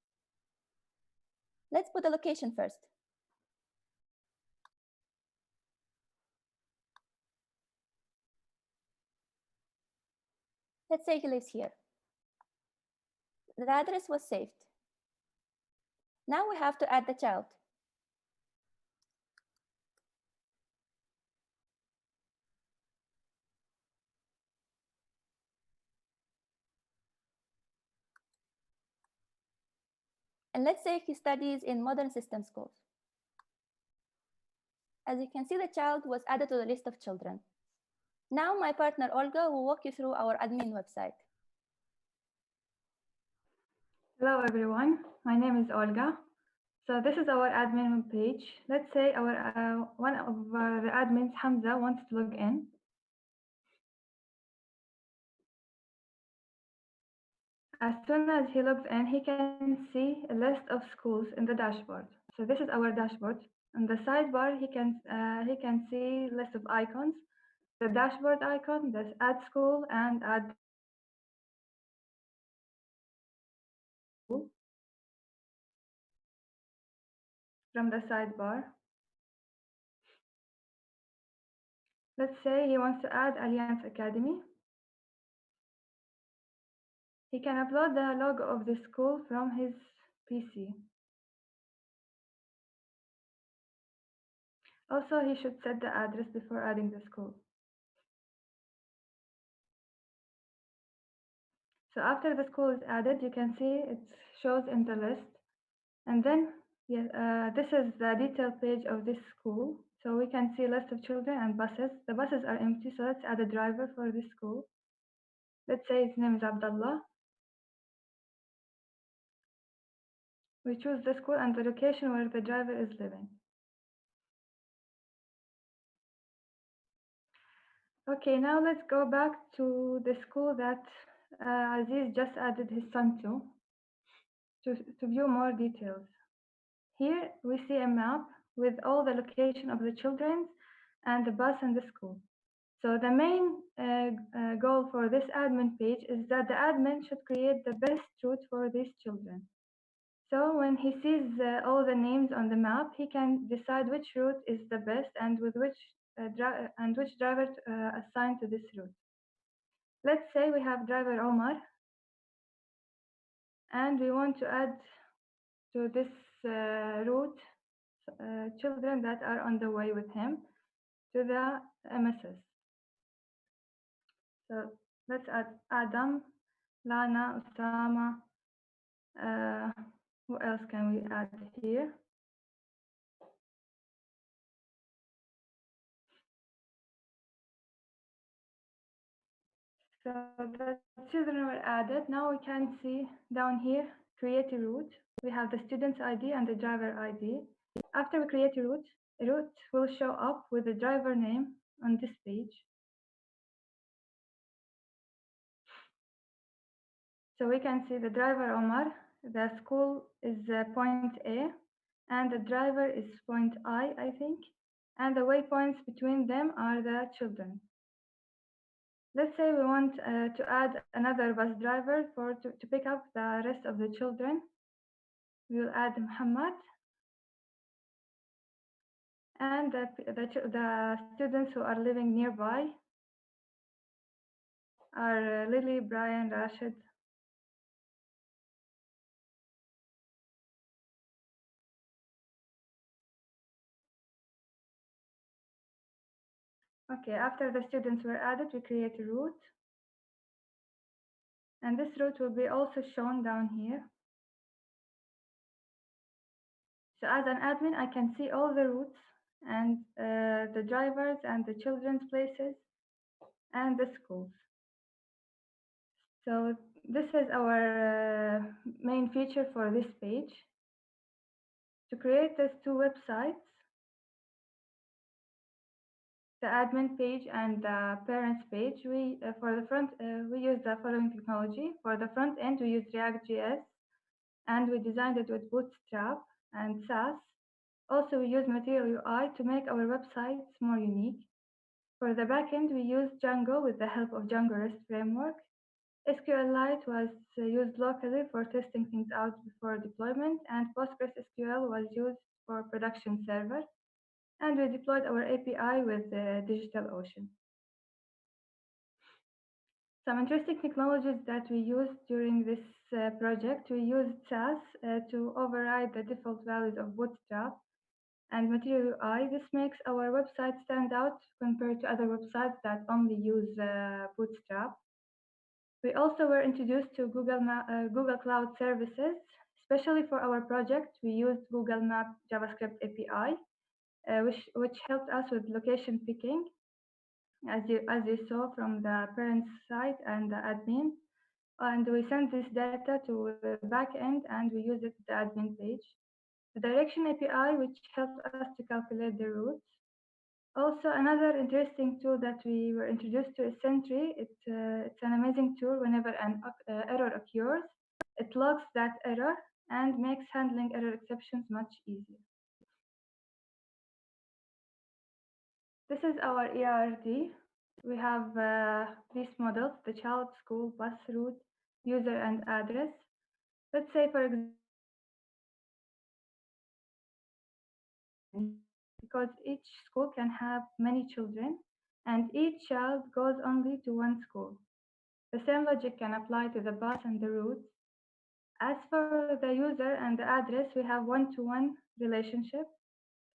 Let's put the location first. Let's say he lives here. The address was saved. Now we have to add the child. And let's say he studies in modern system schools. As you can see, the child was added to the list of children. Now my partner Olga will walk you through our admin website. Hello everyone, my name is Olga. So this is our admin page. Let's say one of the admins, Hamza, wants to log in. As soon as he logs in, he can see a list of schools in the dashboard. So this is our dashboard. On the sidebar, he can see list of icons, the dashboard icon, this add school and add school from the sidebar. Let's say he wants to add Alliance Academy. He can upload the logo of the school from his PC. Also, he should set the address before adding the school. So after the school is added, you can see it shows in the list. And then this is the detail page of this school. So we can see a list of children and buses. The buses are empty, so let's add a driver for this school. Let's say his name is Abdullah. We choose the school and the location where the driver is living. Okay, now let's go back to the school that Aziz just added his son to view more details. Here we see a map with all the location of the children and the bus and the school. So the main goal for this admin page is that the admin should create the best route for these children. So when he sees all the names on the map, he can decide which route is the best and with which driver to assign to this route. Let's say we have driver Omar, and we want to add to this route children that are on the way with him to the MSS. So let's add Adam, Lana, Osama. Who else can we add here? So the children were added. Now we can see down here, create a route. We have the student's ID and the driver ID. After we create a route will show up with the driver name on this page. So we can see the driver Omar, the school is point A, and the driver is point I think, and the waypoints between them are the children. Let's say we want to add another bus driver to pick up the rest of the children. We will add Muhammad, and the students who are living nearby are Lily, Brian, Rashid. Okay, after the students were added, we create a route. And this route will be also shown down here. So as an admin, I can see all the routes and the drivers and the children's places and the schools. So this is our main feature for this page. To create these two websites, the admin page and the parents page, for the front, we use the following technology. For the front end, we use React.js, and we designed it with Bootstrap and Sass. Also, we use Material UI to make our websites more unique. For the backend, we use Django with the help of Django REST framework. SQLite was used locally for testing things out before deployment, and PostgreSQL was used for production server. And we deployed our API with DigitalOcean. Some interesting technologies that we used during this project, we used Sass to override the default values of Bootstrap and Material UI. This makes our website stand out compared to other websites that only use Bootstrap. We also were introduced to Google Cloud Services. Especially for our project, we used Google Map JavaScript API, which helped us with location picking, as you saw from the parents side and the admin. And we send this data to the backend and we use it at the admin page. The direction API, which helps us to calculate the routes. Also, another interesting tool that we were introduced to is Sentry. It's an amazing tool whenever an error occurs. It logs that error and makes handling error exceptions much easier. This is our ERD. We have these models, the child, school, bus route, user, and address. Let's say, for example, because each school can have many children, and each child goes only to one school. The same logic can apply to the bus and the routes. As for the user and the address, we have one-to-one relationship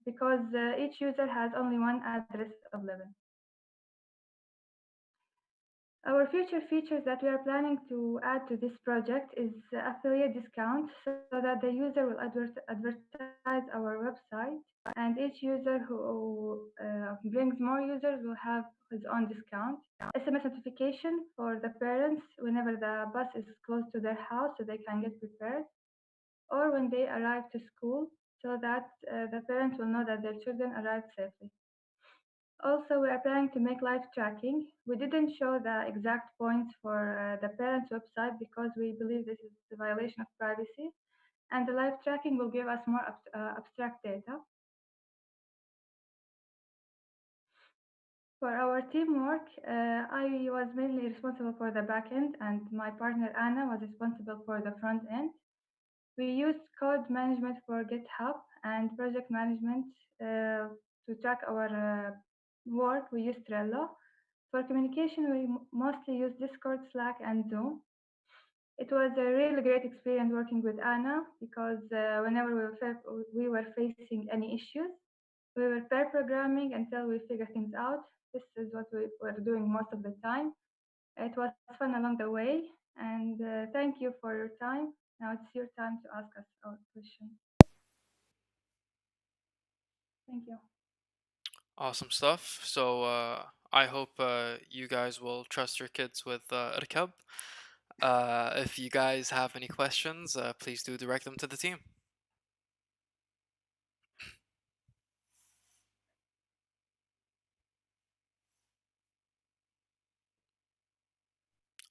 because each user has only one address of Lebanon. Our future features that we are planning to add to this project is affiliate discount so that the user will advertise our website, and each user who brings more users will have his own discount. SMS notification for the parents whenever the bus is close to their house so they can get prepared, or when they arrive to school so that the parents will know that their children arrived safely. Also, we are planning to make live tracking. We didn't show the exact points for the parents' website because we believe this is a violation of privacy, and the live tracking will give us more abstract data. For our teamwork, I was mainly responsible for the backend, and my partner Anna was responsible for the front end. We used code management for GitHub and project management to track our work. We used Trello. For communication, we mostly use Discord, Slack, and Zoom. It was a really great experience working with Anna because whenever we were facing any issues, we were pair programming until we figure things out. This is what we were doing most of the time. It was fun along the way, and thank you for your time. Now it's your time to ask us our question. Thank you. Awesome stuff. So I hope you guys will trust your kids with Irkab. If you guys have any questions, please do direct them to the team.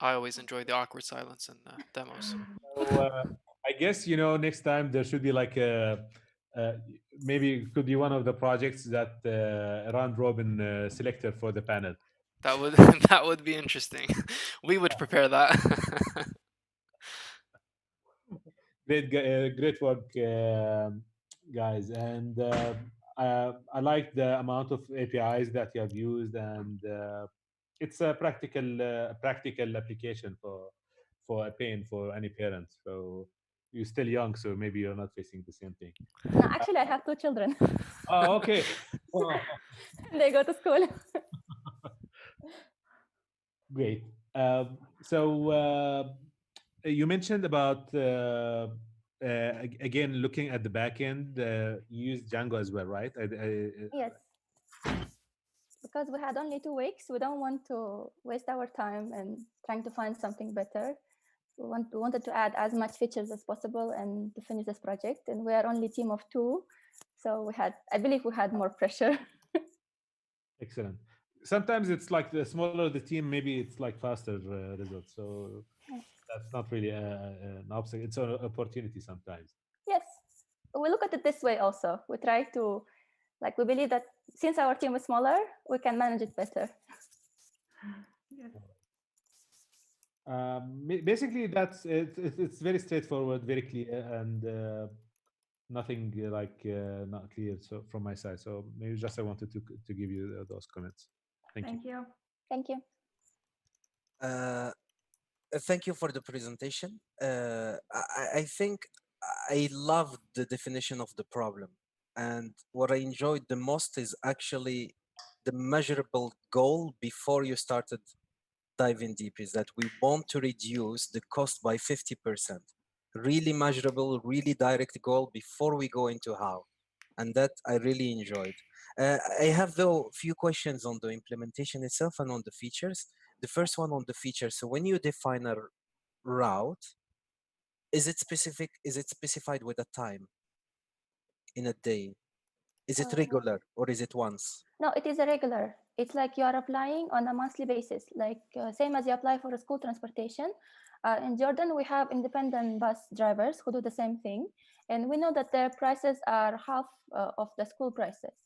I always enjoy the awkward silence in demos. So I guess next time there should be like uh, maybe it could be one of the projects that round robin selector for the panel. That would that would be interesting. We would prepare that. Great work, guys, and I like the amount of APIs that you have used, and it's a practical application for a pain for any parent. So you're still young, so maybe you're not facing the same thing. No, actually, I have two children. Oh, okay. They go to school. Great. So you mentioned about again looking at the back end. You use Django as well, right? Yes, because we had only 2 weeks. We don't want to waste our time and trying to find something better. We wanted to add as much features as possible and to finish this project. And we are only a team of 2, so I believe we had more pressure. Excellent. Sometimes it's like the smaller the team, maybe it's like faster results. So that's not really an obstacle. It's an opportunity sometimes. Yes, we look at it this way also. We try to, we believe that since our team is smaller, we can manage it better. Yes. Basically, that's it's very straightforward, very clear, and nothing not clear. So from my side, so maybe just I wanted to give you those comments. Thank you. Thank you. Thank you for the presentation. I think I love the definition of the problem. And what I enjoyed the most is actually the measurable goal before you started diving deep is that we want to reduce the cost by 50%. Really measurable, really direct goal before we go into how. And that I really enjoyed. I have though few questions on the implementation itself and on the features. The first one on the features. So when you define a route, is it specified with a time in a day? Is it Uh, regular or is it once? no, it is a regular. It's like you are applying on a monthly basis, like same as you apply for a school transportation. In Jordan, we have independent bus drivers who do the same thing, and we know that their prices are half of the school prices.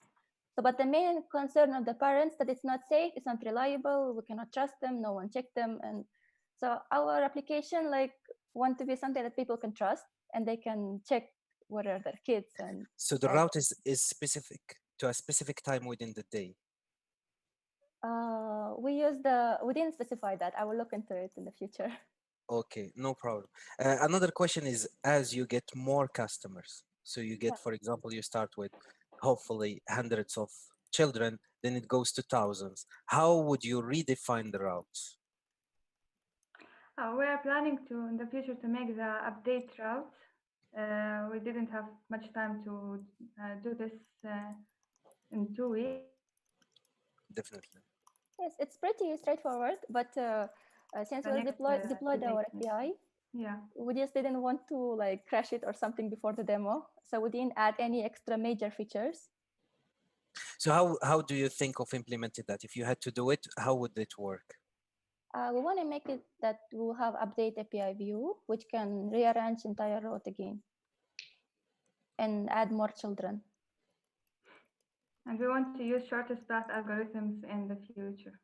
So, but the main concern of the parents that it's not safe, it's not reliable, we cannot trust them, no one checked them, and so our application like want to be something that people can trust and they can check what are their kids and So the all. route is specific to a specific time within the day. We didn't specify that. I will look into it in the future. Okay, no problem. Another question is, as you get more customers, so you get, for example, you start with hopefully hundreds of children, then it goes to thousands. How would you redefine the routes? We are planning to, in the future, to make the update route. We didn't have much time to do this in 2 weeks. Definitely. Yes, it's pretty straightforward, but since The we next deployed 2 our days, maybe. API, Yeah. we just didn't want to like crash it or something before the demo, so we didn't add any extra major features. So how do you think of implementing that? If you had to do it, how would it work? We want to make it that we'll have update API view, which can rearrange entire route again and add more children. And we want to use shortest path algorithms in the future.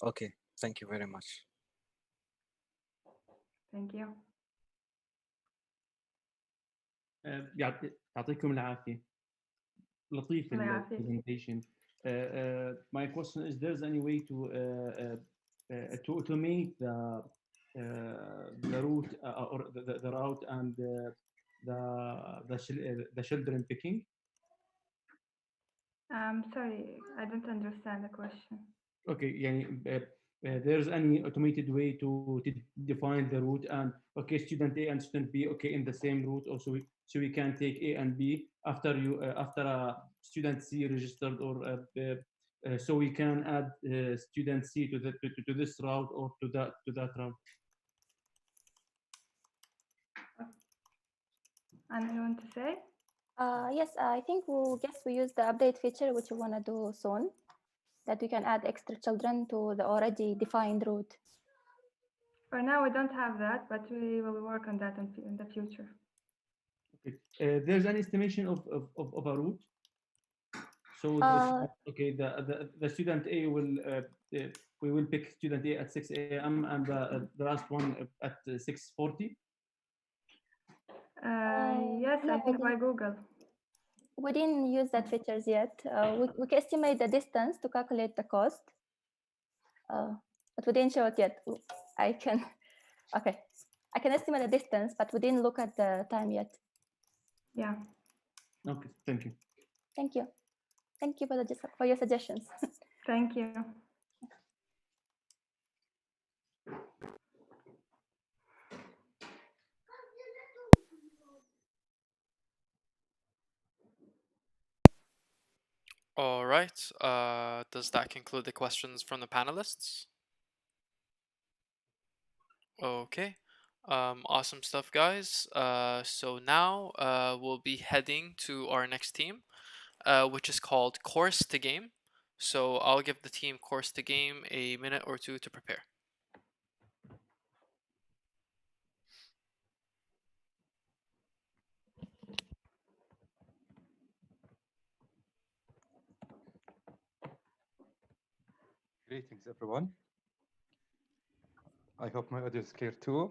Okay, thank you very much. Thank you. يعطيكم العافية. لطيف الله يعافيك. presentation. My question is, there's any way to automate the route or the route and the children picking? Sorry, I don't understand the question. Okay, يعني there's any automated way to define the route and okay, student A and student B, okay, in the same route, also so we can take A and B after student C registered, or so we can add student C to this route or to that route. And you want to say? Yes, I think we use the update feature, which we want to do soon, that we can add extra children to the already defined route. For now, we don't have that, but we will work on that in the future. Okay. There's an estimation of a route. So okay, the student A will we will pick student A at 6 a.m. and the last one at 6:40. Yes, no, I think by Google. We didn't use that features yet. We can estimate the distance to calculate the cost, but we didn't show it yet. Okay, I can estimate the distance, but we didn't look at the time yet. Yeah. Okay, thank you. Thank you. Thank you for your suggestions. Thank you. All right. Does that conclude the questions from the panelists? Okay. Awesome stuff, guys. So now we'll be heading to our next team, which is called Course to Game. So I'll give the team Course to Game a minute or two to prepare. Greetings, everyone. I hope my audio is clear too.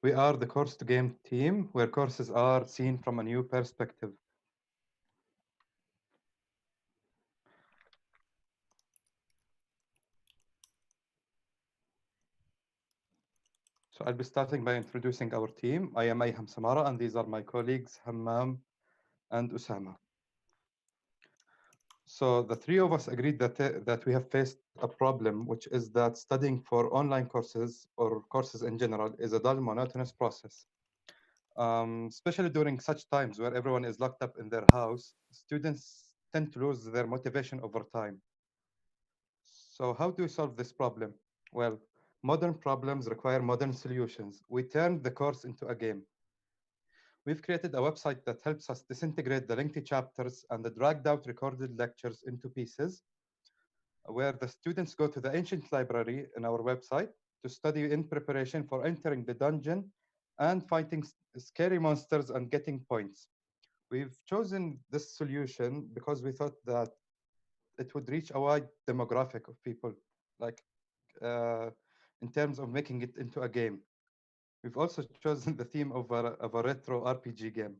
We are the Course to Game team, where courses are seen from a new perspective. So I'll be starting by introducing our team. I am Ayham Samara, and these are my colleagues, Hammam and Usama. So the three of us agreed that we have faced a problem, which is that studying for online courses or courses in general is a dull, monotonous process. Especially during such times where everyone is locked up in their house, students tend to lose their motivation over time. So how do we solve this problem? Well, modern problems require modern solutions. We turned the course into a game. We've created a website that helps us disintegrate the lengthy chapters and the dragged out recorded lectures into pieces, where the students go to the ancient library in our website to study in preparation for entering the dungeon and fighting scary monsters and getting points. We've chosen this solution because we thought that it would reach a wide demographic of people, like in terms of making it into a game. We've also chosen the theme of a retro RPG game.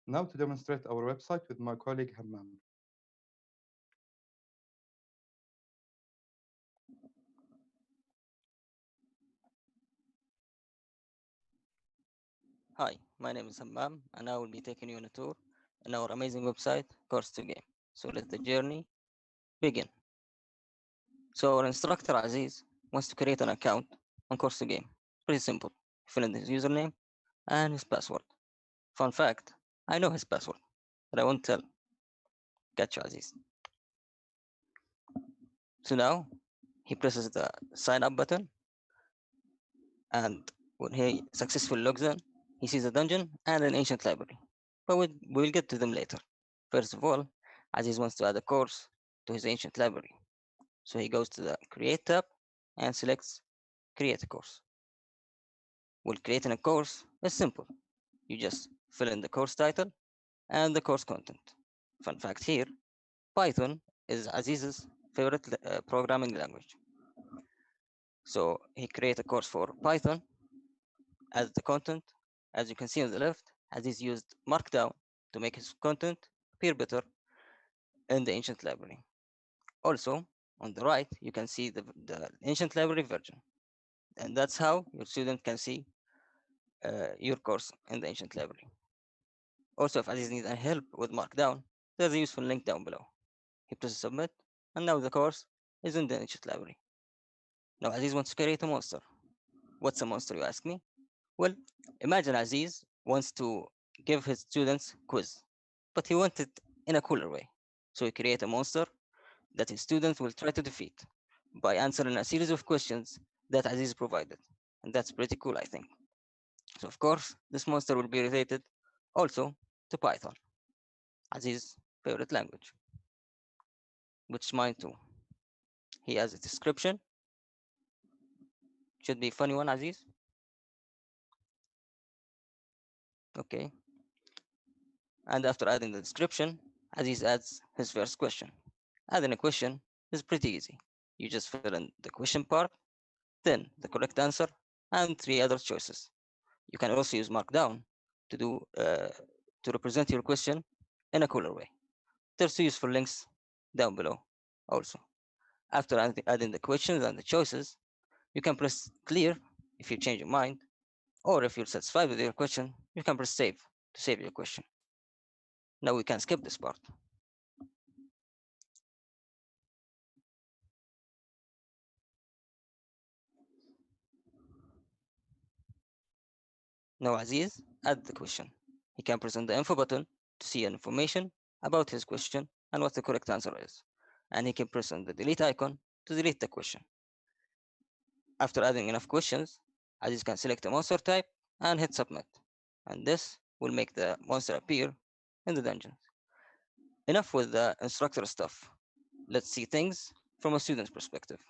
Now to demonstrate our website with my colleague Hammam. Hi, my name is Hammam, and I will be taking you on a tour in our amazing website, Course to Game. So let the journey begin. So our instructor Aziz wants to create an account on Course to Game. Pretty simple. Fill in his username and his password. Fun fact, I know his password, but I won't tell. Catch you, Aziz. So now he presses the sign up button, and when he successfully logs in, he sees a dungeon and an ancient library. But we'll get to them later. First of all, Aziz wants to add a course to his ancient library. So he goes to the Create tab and selects Create a Course. Well, creating a course is simple. You just fill in the course title and the course content. Fun fact here, Python is Aziz's favorite programming language. So he created a course for Python as the content. As you can see on the left, Aziz used Markdown to make his content appear better in the ancient library. Also, on the right, you can see the ancient library version. And that's how your student can see your course in the ancient library. Also, if Aziz needs any help with Markdown, there's a useful link down below. He presses submit, and now the course is in the ancient library. Now Aziz wants to create a monster. What's a monster, you ask me? Well, imagine Aziz wants to give his students quiz, but he wants it in a cooler way. So he create a monster that his students will try to defeat by answering a series of questions that Aziz provided. And that's pretty cool, I think. So of course, this monster will be related also to Python, Aziz's favorite language, which is mine too. He has a description. Should be a funny one, Aziz. Okay. And after adding the description, Aziz adds his first question. Adding a question is pretty easy. You just fill in the question part, then the correct answer, and 3 other choices. You can also use Markdown to represent your question in a cooler way. There's 2 useful links down below also. After adding the questions and the choices, you can press clear if you change your mind, or if you're satisfied with your question, you can press save to save your question. Now we can skip this part. Now Aziz add the question. He can press on the info button to see information about his question and what the correct answer is. And he can press on the delete icon to delete the question. After adding enough questions, Aziz can select a monster type and hit submit. And this will make the monster appear in the dungeons. Enough with the instructor stuff. Let's see things from a student's perspective.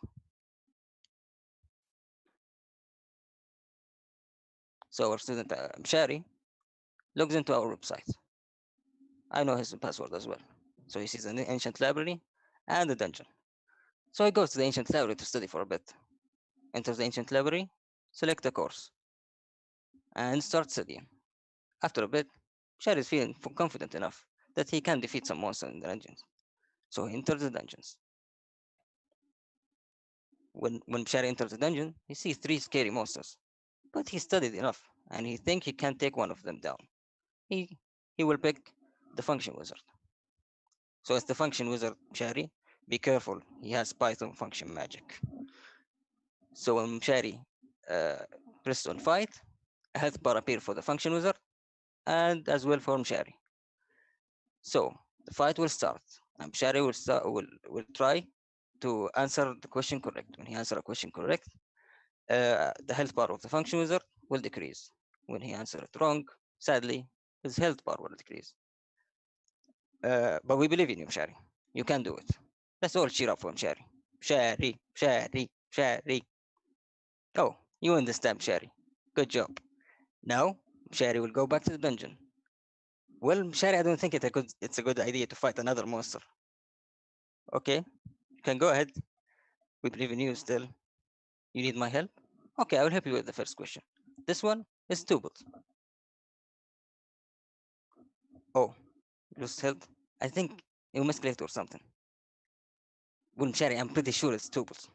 So our student Mshari logs into our website. I know his password as well. So he sees an ancient library and a dungeon. So he goes to the ancient library to study for a bit. Enters the ancient library, select a course, and start studying. After a bit, Mshari is feeling confident enough that he can defeat some monsters in the dungeons. So he enters the dungeons. When Mshari enters the dungeon, he sees 3 scary monsters. But he studied enough, and he thinks he can take one of them down. He will pick the function wizard. So as the function wizard, Mshari, be careful, he has Python function magic. So when Mshari pressed on fight, a health bar appeared for the function wizard, and as well for Mshari. So the fight will start, and Mshari will try to answer the question correct. When he answers a question correct, the health bar of the function wizard will decrease. When he answers it wrong, sadly, his health bar will decrease. But we believe in you, Shari. You can do it. Let's all cheer up for Shari. Shari, Shari, Shari. Oh, you win this time, Shari. Good job. Now, Shari will go back to the dungeon. Well, Shari, I don't think it's a good idea to fight another monster. Okay, you can go ahead. We believe in you still. You need my help? Okay, I will help you with the first question. This one is tuples. Oh, lost health? I think you misclicked or something. Well, Shari, I'm pretty sure it's tuples.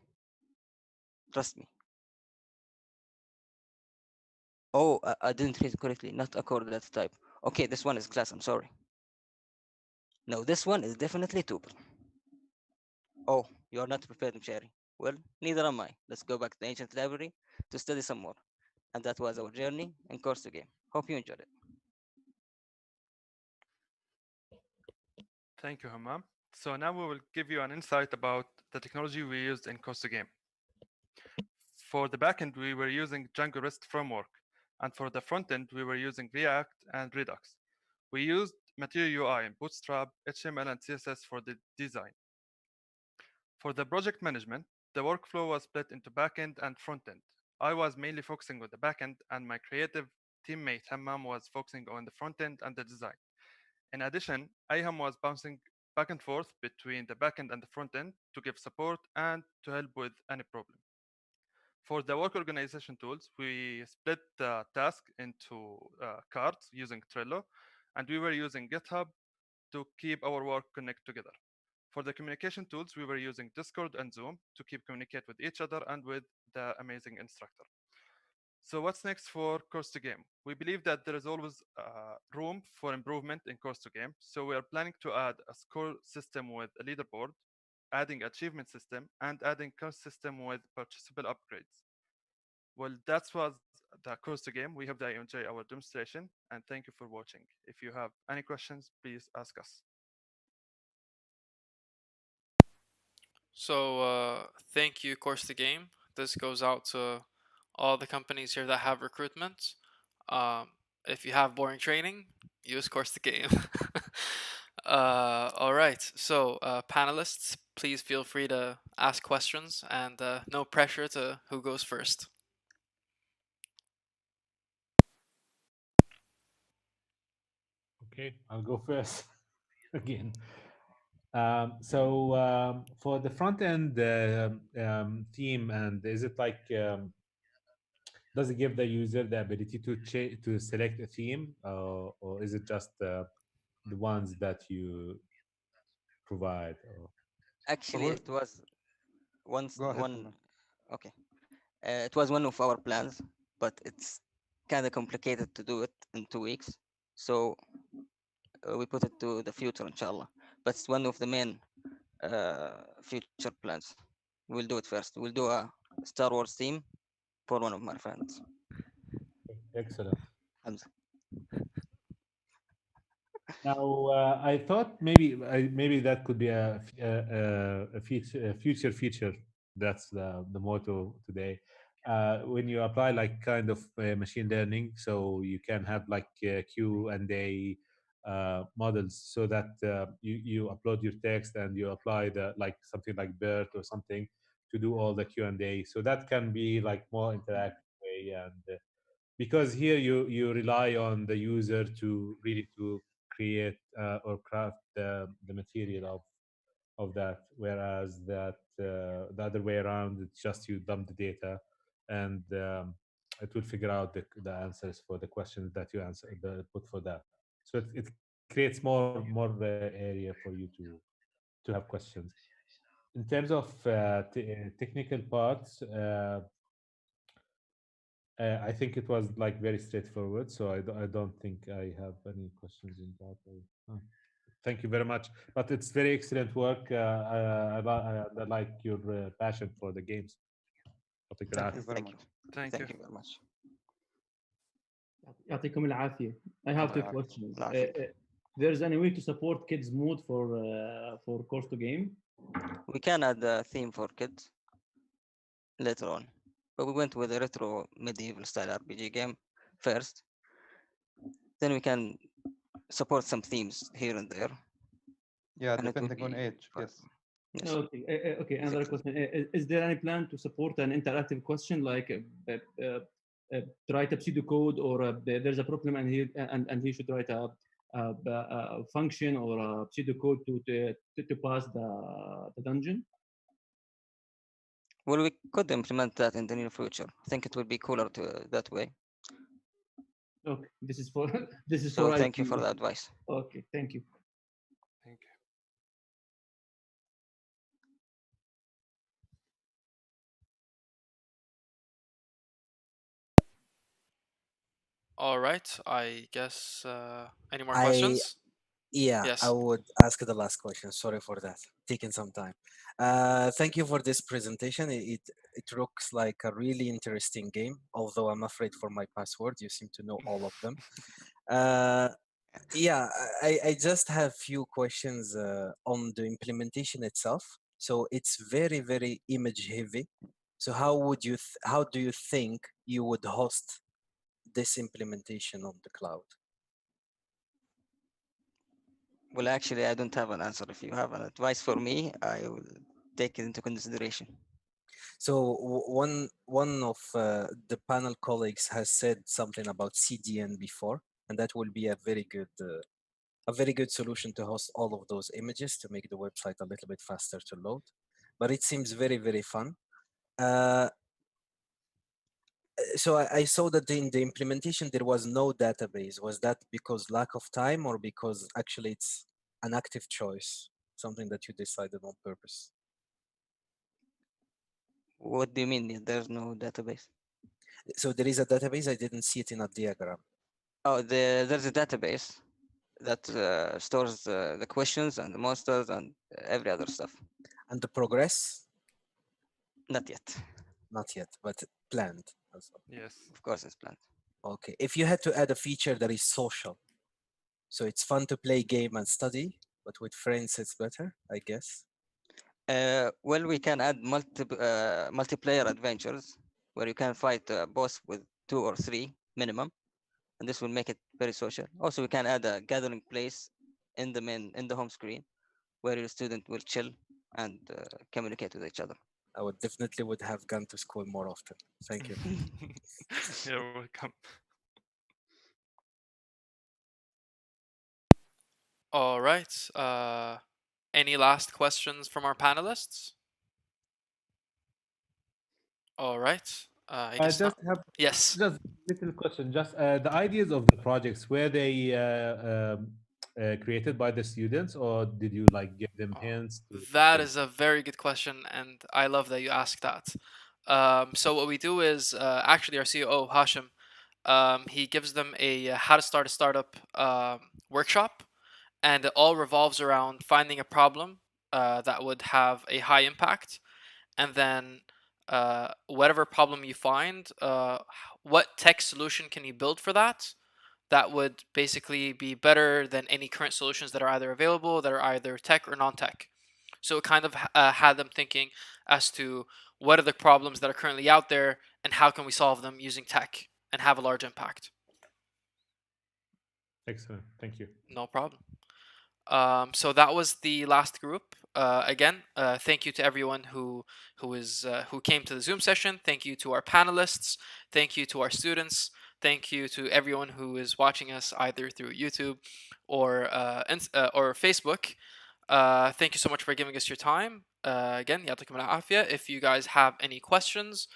Trust me. Oh, I didn't read it correctly. Not a coordinate type. Okay, this one is class. I'm sorry. No, this one is definitely tuple. Oh, you are not prepared, Mshari. Well, neither am I. Let's go back to the ancient library to study some more. And that was our journey in course to game. Hope you enjoyed it. Thank you, Hammam. So now we will give you an insight about the technology we used in course to game. For the backend, we were using Django REST framework, and for the frontend, we were using React and Redux. We used Material UI, Bootstrap, HTML, and CSS for the design. For the project management, the workflow was split into backend and frontend. I was mainly focusing on the backend, and my creative teammate Hammam was focusing on the frontend and the design. In addition, Ayham was bouncing back and forth between the backend and the frontend to give support and to help with any problem. For the work organization tools, we split the task into cards using Trello, and we were using GitHub to keep our work connect together. For the communication tools, we were using Discord and Zoom to keep communicate with each other and with the amazing instructor. So what's next for course to game? We believe that there is always room for improvement in course to game. So we are planning to add a score system with a leaderboard, adding achievement system, and adding course system with purchasable upgrades. Well, that was the course to game. We hope that you enjoy our demonstration, and thank you for watching. If you have any questions, please ask us. So thank you, Course the Game. This goes out to all the companies here that have recruitment. If you have boring training, use Course the Game. All right. So panelists, please feel free to ask questions, and no pressure to who goes first. Okay, I'll go first again. For the front end theme, and is it like does it give the user the ability to select a theme, or is it just the ones that you provide? Or... Actually, it was Go ahead, one. Okay, it was one of our plans, but it's kind of complicated to do it in 2 weeks. So we put it to the future, inshallah. But it's one of the main future plans. We'll do it first. We'll do a Star Wars theme for one of my friends. Excellent. Hamza. Now, I thought maybe that could be a future feature. That's the motto today. When you apply like kind of machine learning, so you can have like Q&A models, so that you upload your text and you apply the like something like BERT or something to do all the Q&A. So that can be like more interactive way, and because here you rely on the user to really to create or craft the material of that, whereas that the other way around, it's just you dump the data, and it will figure out the answers for the questions that you put for that. So it creates more area for you to have questions. In terms of technical parts, I think it was like very straightforward, so I don't think I have any questions in that. Thank you very much. But it's very excellent work. I like your passion for the games. Thank you very much. Thank you very much. يعطيكم العافية. I have two questions. There's any way to support kids mood for course to game? We can add a theme for kids later on, but we went with a retro medieval style RPG game first. Then we can support some themes here and there. Yeah, and it will depending on be age. fun. Yes. Yes. Okay, okay. Another question: Is there any plan to support an interactive question like to write a pseudocode, or there's a problem and he should write a function or a pseudocode to pass the dungeon? Well, we could implement that in the near future. I think it would be cooler to that way. Okay, this is for this is So for thank you IT. for the advice. Okay, thank you. Thank you. All right. I guess any more I questions? Yeah, Yes. I would ask the last question. Sorry for that, taking some time. Thank you for this presentation. It looks like a really interesting game, although I'm afraid for my password. You seem to know all of them. Yeah, I just have few questions on the implementation itself. So it's very image heavy. So how do you think you would host this implementation on the cloud? Well, actually, I don't have an answer. If you have an advice for me, I will take it into consideration. So one of the panel colleagues has said something about CDN before, and that will be a very good solution to host all of those images to make the website a little bit faster to load. But it seems very fun. So I saw that in the implementation there was no database. Was that because lack of time, or because actually it's an active choice, something that you decided on purpose? What do you mean there's no database? So there is a database. I didn't see it in a diagram. Oh, there's a database that stores the questions and the monsters and every other stuff. And the progress? Not yet. Not yet, but planned. Yes. Of course it's planned. Okay. If you had to add a feature that is social, so it's fun to play game and study, but with friends it's better, I guess. Well, we can add multiplayer adventures where you can fight a boss with 2 or 3 minimum, and this will make it very social. Also, we can add a gathering place in the home screen where your student will chill and communicate with each other. I would definitely would have gone to school more often. Thank you. You're welcome. All right. Any last questions from our panelists? All right. I guess just not. have Yes. just little question. Just the ideas of the projects, were they created by the students, or did you like give them hints? That is a very good question, and I love that you asked that. So what we do is actually our CEO Hashim, he gives them a how to start a startup workshop, and it all revolves around finding a problem that would have a high impact, and then whatever problem you find, what tech solution can you build for that would basically be better than any current solutions that are either available, that are either tech or non-tech. So it kind of had them thinking as to what are the problems that are currently out there and how can we solve them using tech and have a large impact. Excellent. Thank you. No problem. So that was the last group. Again, thank you to everyone who came to the Zoom session. Thank you to our panelists. Thank you to our students. Thank you to everyone who is watching us either through YouTube or Facebook. Thank you so much for giving us your time. Again, yatikum al-afia. If you guys have any questions,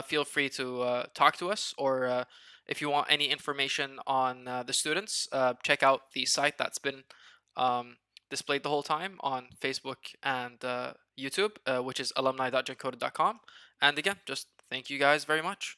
feel free to talk to us, or if you want any information on the students, check out the site that's been displayed the whole time on Facebook and YouTube, which is alumni.gencoded.com. And again, just thank you guys very much.